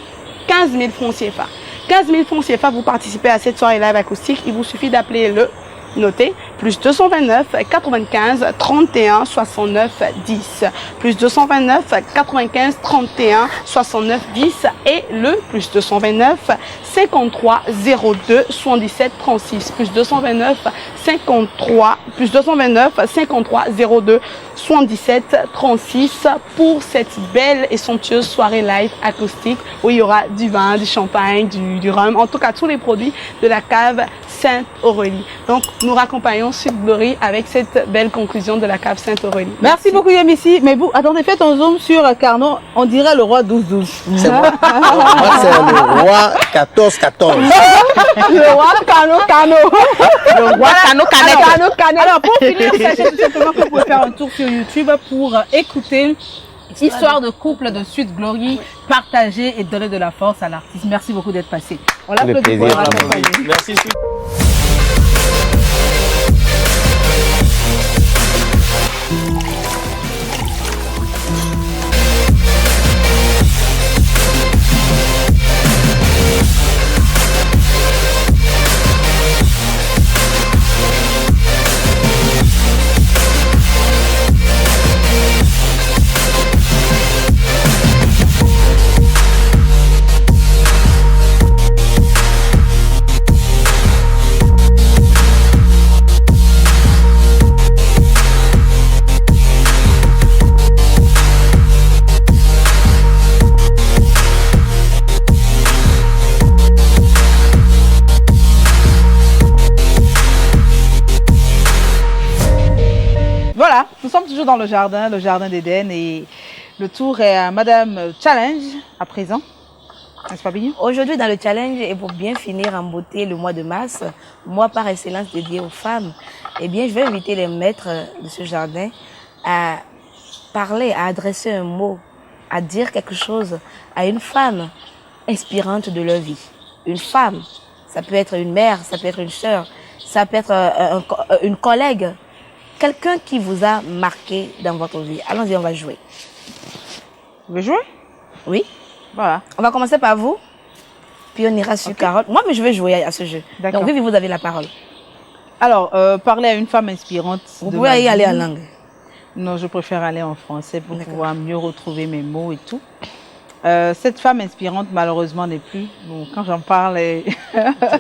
15 000 francs CFA. 15 000 francs CFA, vous participez à cette soirée live acoustique. Il vous suffit d'appeler le noté plus 229 95 31 69 10 plus 229 95 31 69 10 et le plus 229 53 02 77 36 plus 229 53 02 77 36 pour cette belle et somptueuse soirée live acoustique où il y aura du vin, du champagne, du rhum, en tout cas tous les produits de la cave Sainte-Aurélie. Donc nous raccompagnons Sweet Glory avec cette belle conclusion de la cave Sainte-Aurélie. Merci beaucoup Yamissi. Mais vous, attendez, faites un zoom sur Carnot, on dirait le roi 12-12. C'est moi. Moi c'est le roi 14-14. Le roi Carnot. Le roi Carnot. Alors pour finir, sachez tout simplement que vous pouvez faire un tour sur YouTube pour écouter Histoire de couple de Sweet Glory, partager et donner de la force à l'artiste. Merci beaucoup d'être passé. On l'applaudit pour avoir accompagné. Merci. sommes toujours dans le jardin d'Éden, et le tour est à Madame Challenge à présent. N'est-ce pas, Bignou? Aujourd'hui, dans le challenge, et pour bien finir en beauté le mois de mars, mois par excellence dédié aux femmes, eh bien, je vais inviter les maîtres de ce jardin à parler, à adresser un mot, à dire quelque chose à une femme inspirante de leur vie. Une femme, ça peut être une mère, ça peut être une sœur, ça peut être une collègue, quelqu'un qui vous a marqué dans votre vie. Allons-y, on va jouer. Vous voulez jouer? Oui. Voilà. On va commencer par vous, puis on ira sur Carole. Moi, mais je vais jouer à ce jeu. Donc, Vivi, vous avez la parole. Alors, parler à une femme inspirante. Vous pouvez y aller en langue. Non, je préfère aller en français pour pouvoir mieux retrouver mes mots et tout. Cette femme inspirante, malheureusement, n'est plus. Bon, quand j'en parle...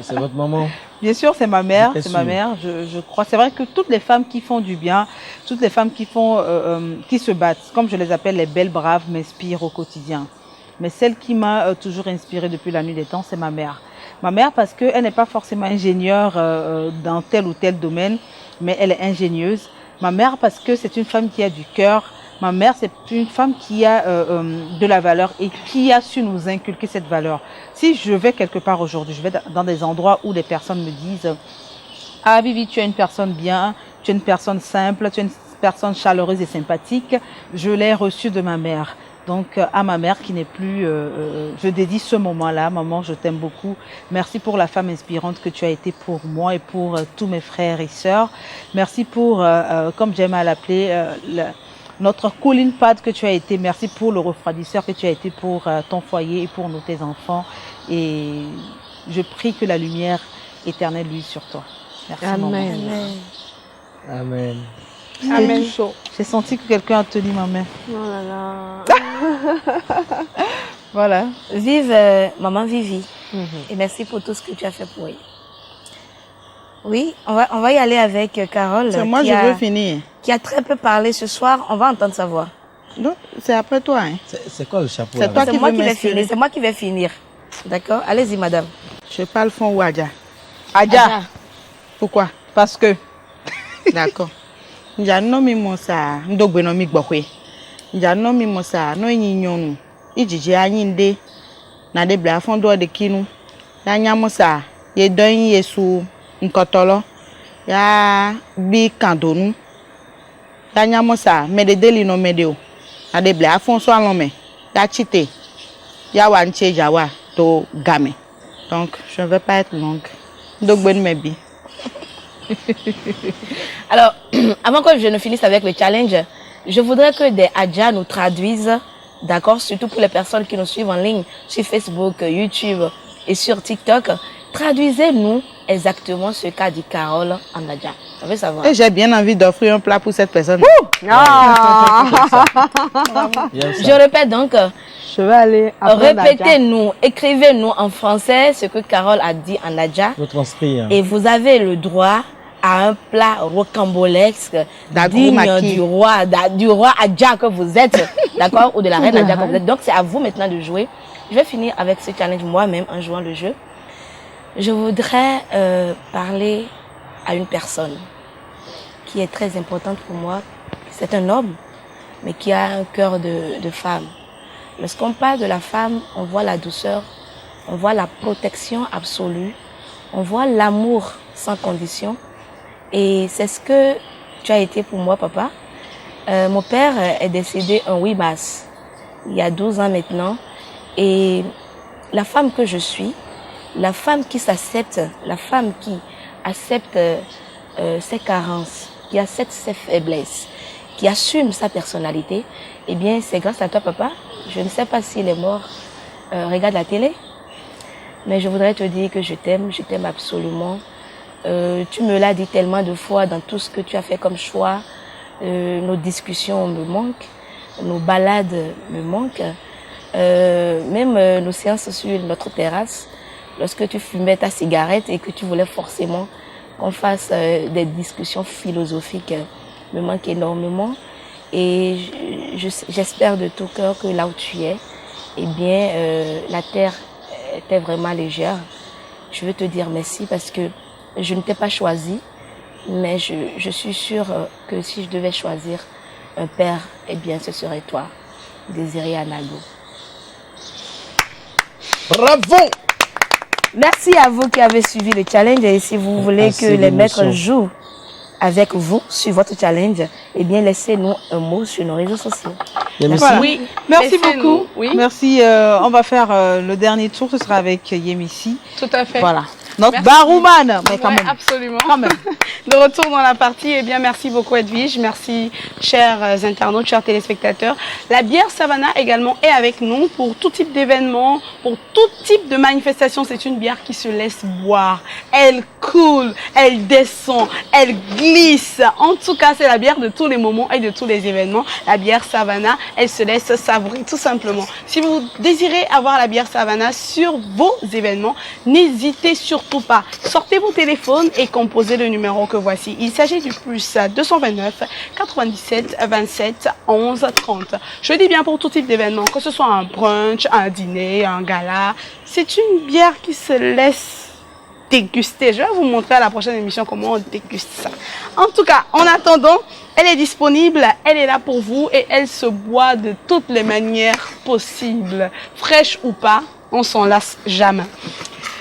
C'est votre maman. Bien sûr, c'est ma mère. C'est ma mère, je crois. C'est vrai que toutes les femmes qui font du bien, toutes les femmes qui se battent, comme je les appelle les belles braves, m'inspirent au quotidien. Mais celle qui m'a toujours inspirée depuis la nuit des temps, c'est ma mère. Ma mère, parce qu'elle n'est pas forcément ingénieure dans tel ou tel domaine, mais elle est ingénieuse. Ma mère, parce que c'est une femme qui a du cœur. Ma mère, c'est une femme qui a de la valeur et qui a su nous inculquer cette valeur. Si je vais quelque part aujourd'hui, je vais dans des endroits où les personnes me disent « Ah Vivi, tu es une personne bien, tu es une personne simple, tu es une personne chaleureuse et sympathique », je l'ai reçue de ma mère. Donc à ma mère qui n'est plus, je dédie ce moment-là. Maman, je t'aime beaucoup. Merci pour la femme inspirante que tu as été pour moi et pour tous mes frères et sœurs. Merci pour, comme j'aime à l'appeler, notre cooling pad que tu as été. Merci pour le refroidisseur que tu as été pour ton foyer et pour tes enfants. Et je prie que la lumière éternelle luise sur toi. Merci, Amen. Maman. Amen. Amen. J'ai senti que quelqu'un a tenu ma main. Oh là là. Voilà. Vive maman Vivi. Et merci pour tout ce que tu as fait pour elle. Oui, on va y aller avec Carole. Moi, je veux finir. Qui a très peu parlé ce soir. On va entendre sa voix. Non, c'est après toi. Hein. C'est quoi le chapeau? C'est toi qui vais finir. C'est moi qui vais finir. D'accord? Allez-y, madame. Je parle fond ou Adja? Adja. Pourquoi? Parce que. D'accord. Njanomi mosa ndogbe no mi gbokwe. Njanomi mosa no nyinyonu. Ijije anyi nde na de bla fon do de kinu. Ya nyamosa ye don yesu nkotolo. Ya bi kandonu. Ya nyamosa mededeli no medeo. Na de bla fon so alome. Ya chite. Ya wanche jawa to game. Donc je ne vais pas être longue. Ndogbe no mebi. Alors, avant que je ne finisse avec le challenge, je voudrais que des Adja nous traduisent, d'accord, surtout pour les personnes qui nous suivent en ligne sur Facebook, YouTube et sur TikTok. Traduisez-nous exactement ce qu'a dit Carole en Adja. On veut savoir. Et j'ai bien envie d'offrir un plat pour cette personne. Je répète donc. Je vais aller répétez-nous, écrivez-nous en français ce que Carole a dit en Adja. Et vous avez le droit à un plat rocambolesque digne du roi Adja que vous êtes, d'accord, ou de la reine Adja que vous êtes. Donc c'est à vous maintenant de jouer. Je vais finir avec ce challenge moi-même en jouant le jeu. Je voudrais parler à une personne qui est très importante pour moi. C'est un homme, mais qui a un cœur de femme. Lorsqu'on parle de la femme, on voit la douceur, on voit la protection absolue, on voit l'amour sans condition. Et c'est ce que tu as été pour moi, papa. Mon père est décédé en 8 mars, il y a 12 ans maintenant. Et la femme que je suis, la femme qui s'accepte, la femme qui accepte ses carences, qui accepte ses faiblesses, qui assume sa personnalité, eh bien, c'est grâce à toi, papa. Je ne sais pas s'il est mort, regarde la télé, mais je voudrais te dire que je t'aime absolument. Tu me l'as dit tellement de fois dans tout ce que tu as fait comme choix. Nos discussions me manquent, nos balades me manquent, même nos séances sur notre terrasse, lorsque tu fumais ta cigarette et que tu voulais forcément qu'on fasse des discussions philosophiques, me manquent énormément. Et j'espère de tout cœur que là où tu es, eh bien, la terre était vraiment légère. Je veux te dire merci parce que je ne t'ai pas choisi, mais je suis sûre que si je devais choisir, un père, eh bien, ce serait toi, Désiré Anago. Bravo! Merci à vous qui avez suivi le challenge et si vous voulez que les maîtres jouent avec vous sur votre challenge, eh bien, laissez-nous un mot sur nos réseaux sociaux. Voilà. Oui, merci beaucoup. Oui. Merci. On va faire le dernier tour. Ce sera avec Yémissi. Tout à fait. Voilà. Notre barwoman, mais quand même. Absolument. Quand même. De retour dans la partie, eh bien, merci beaucoup Edwige, merci chers internautes, chers téléspectateurs. La bière Savannah également est avec nous pour tout type d'événement, pour tout type de manifestation. C'est une bière qui se laisse boire. Elle coule, elle descend, elle glisse. En tout cas, c'est la bière de tous les moments et de tous les événements. La bière Savannah, elle se laisse savourer tout simplement. Si vous désirez avoir la bière Savannah sur vos événements, n'hésitez surtout pas. Sortez vos téléphones et composez le numéro que voici. Il s'agit du plus 229 97 27 11 30. Je dis bien pour tout type d'événement, que ce soit un brunch, un dîner, un gala. C'est une bière qui se laisse déguster. Je vais vous montrer à la prochaine émission comment on déguste ça. En tout cas, en attendant, elle est disponible, elle est là pour vous et elle se boit de toutes les manières possibles. Fraîche ou pas, on s'en lasse jamais.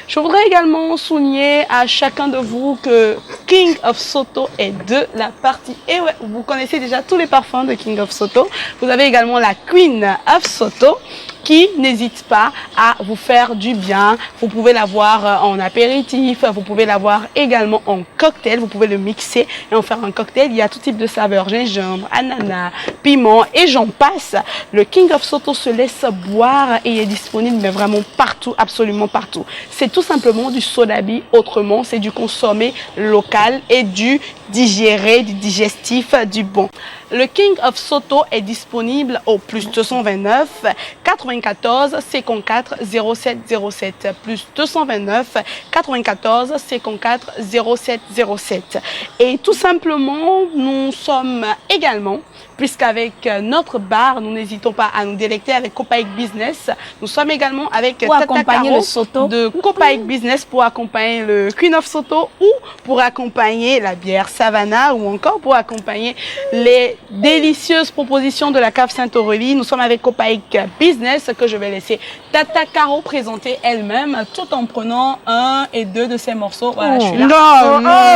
Je voudrais également souligner à chacun de vous que King of Soto est de la partie. Et ouais, vous connaissez déjà tous les parfums de King of Soto. Vous avez également la Queen of Soto qui n'hésite pas à vous faire du bien. Vous pouvez l'avoir en apéritif, vous pouvez l'avoir également en cocktail. Vous pouvez le mixer et en faire un cocktail. Il y a tout type de saveurs, gingembre, ananas, piment et j'en passe. Le King of Soto se laisse boire et est disponible mais vraiment partout, absolument partout. C'est tout simplement du sodabi, autrement c'est du consommé local et du digéré, du digestif, du bon. Le King of Soto est disponible au plus 229 94 54 07 07 plus 229 94 54 07 07 et tout simplement nous sommes également puisqu'avec notre bar nous n'hésitons pas à nous délecter avec Copaïc Business. Nous sommes également avec Tata Caro de Copaïc Business pour accompagner le Queen of Soto ou pour accompagner la bière Savannah ou encore pour accompagner les délicieuses propositions de la cave Saint-Aurélie. Nous sommes avec Copaïc Business que je vais laisser Tata Caro présenter elle-même tout en prenant un et deux de ses morceaux. Voilà, je suis là.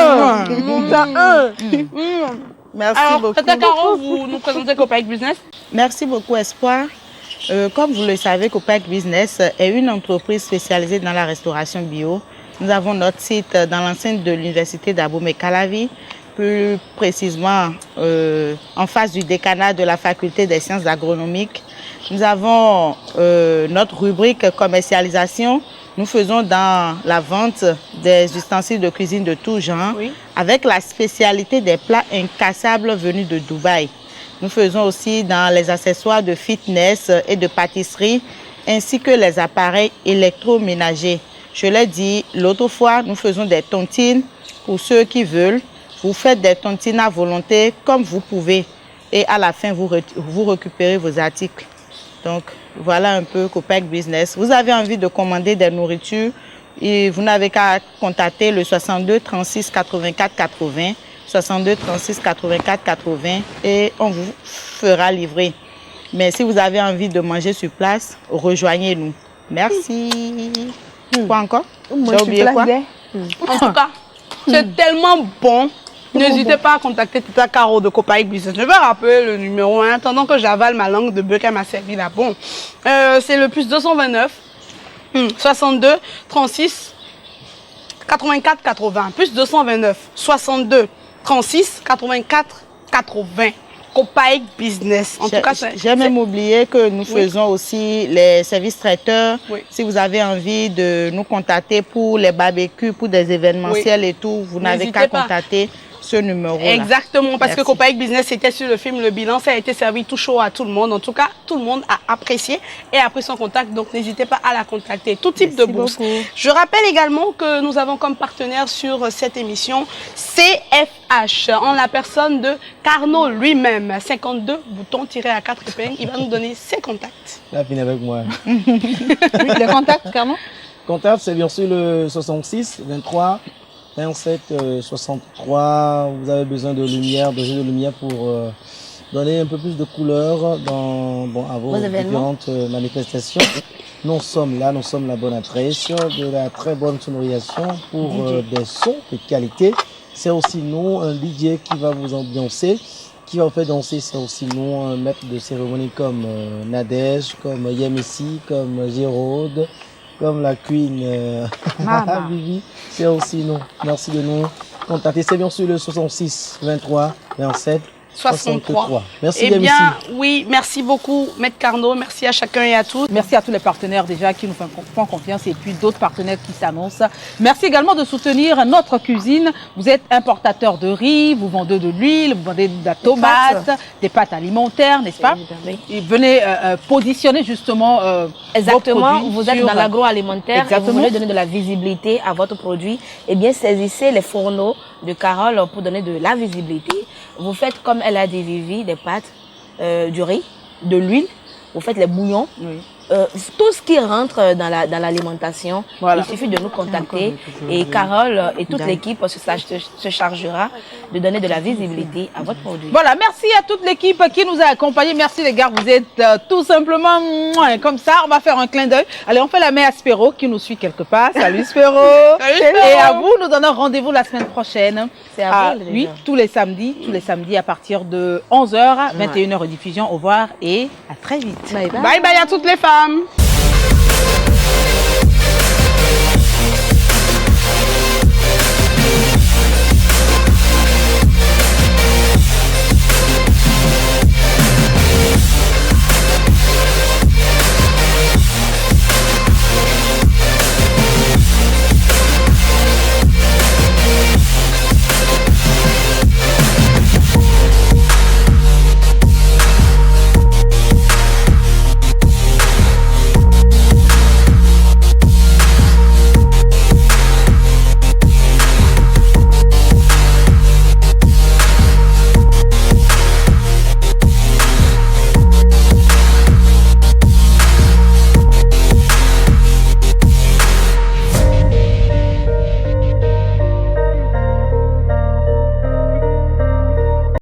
Merci beaucoup. Tata Caro, vous nous présentez Copaïc Business. Merci beaucoup, Espoir. Comme vous le savez, Copaïc Business est une entreprise spécialisée dans la restauration bio. Nous avons notre site dans l'enceinte de l'université d'Abomey-Calavi, plus précisément en face du décanat de la faculté des sciences agronomiques. Nous avons notre rubrique commercialisation. Nous faisons dans la vente des ustensiles de cuisine de tout genre, avec la spécialité des plats incassables venus de Dubaï. Nous faisons aussi dans les accessoires de fitness et de pâtisserie, ainsi que les appareils électroménagers. Je l'ai dit l'autre fois, nous faisons des tontines pour ceux qui veulent. Vous faites des tontines à volonté comme vous pouvez. Et à la fin, vous récupérez vos articles. Donc, voilà un peu Copaïc Business. Vous avez envie de commander des nourritures et vous n'avez qu'à contacter le 62 36 84 80, 62 36 84 80 et on vous fera livrer. Mais si vous avez envie de manger sur place, rejoignez-nous. Merci. Quoi encore? J'ai oublié quoi? En tout cas, c'est tellement bon. N'hésitez pas à contacter Tata Caro de Copaïc Business. Je vais rappeler le numéro en attendant que j'avale ma langue de bœuf qu'elle m'a servi là. Bon, c'est le plus 229 62 36 84 80. Plus 229 62 36 84 80. Copaïc Business. En tout cas, j'ai même oublié que nous faisons aussi les services traiteurs. Si vous avez envie de nous contacter pour les barbecues, pour des événementiels et tout, vous n'avez qu'à contacter ce numéro-là. Exactement, parce que Copaïc Business, c'était sur le film Le Bilan, ça a été servi tout chaud à tout le monde. En tout cas, tout le monde a apprécié et a pris son contact, donc n'hésitez pas à la contacter. Tout type de bourse. Je rappelle également que nous avons comme partenaire sur cette émission CFH, en la personne de Carnot lui-même. 52 boutons tirés à 4 épingles, il va nous donner ses contacts. Là, venez avec moi. Le contact, Carnot? Contact, c'est bien sûr le 66 23 27 63. Vous avez besoin de lumière, de jeu de lumière pour donner un peu plus de couleur à vos différentes manifestations. Nous sommes là, nous sommes la bonne adresse, de la très bonne sonorisation pour des sons de qualité. C'est aussi nous, un DJ qui va vous ambiancer, qui va vous faire danser. C'est aussi nous, un maître de cérémonie comme Nadège, comme Yemessi, comme Géraude, comme la Queen Vivi. C'est aussi nous. Merci de nous contacter. C'est bien sûr le 66 23 27 63. Merci. Eh bien, oui, merci beaucoup, Maître Carnot. Merci à chacun et à tous. Merci à tous les partenaires déjà qui nous font confiance et puis d'autres partenaires qui s'annoncent. Merci également de soutenir notre cuisine. Vous êtes importateur de riz, vous vendez de l'huile, vous vendez de la tomate, des pâtes alimentaires, n'est-ce pas? Et venez positionner justement exactement, vous êtes dans l'agroalimentaire et vous voulez donner de la visibilité à votre produit. Eh bien, saisissez les fourneaux de Carole pour donner de la visibilité. Vous faites, comme elle a dit Vivi, des pâtes, du riz, de l'huile, vous faites les bouillons. Tout ce qui rentre dans l'alimentation, il suffit de nous contacter et Carole et toute l'équipe se chargera de donner de la visibilité à votre produit. Voilà, merci à toute l'équipe qui nous a accompagnés. Merci les gars, vous êtes tout simplement comme ça. On va faire un clin d'œil. Allez, on fait la main à Spéro qui nous suit quelque part. Salut Spéro. Et à vous, nous donnons rendez-vous la semaine prochaine. C'est à vous, oui, tous les samedis à partir de 11h, 21h rediffusion. Au revoir et à très vite. Bye bye à toutes les femmes.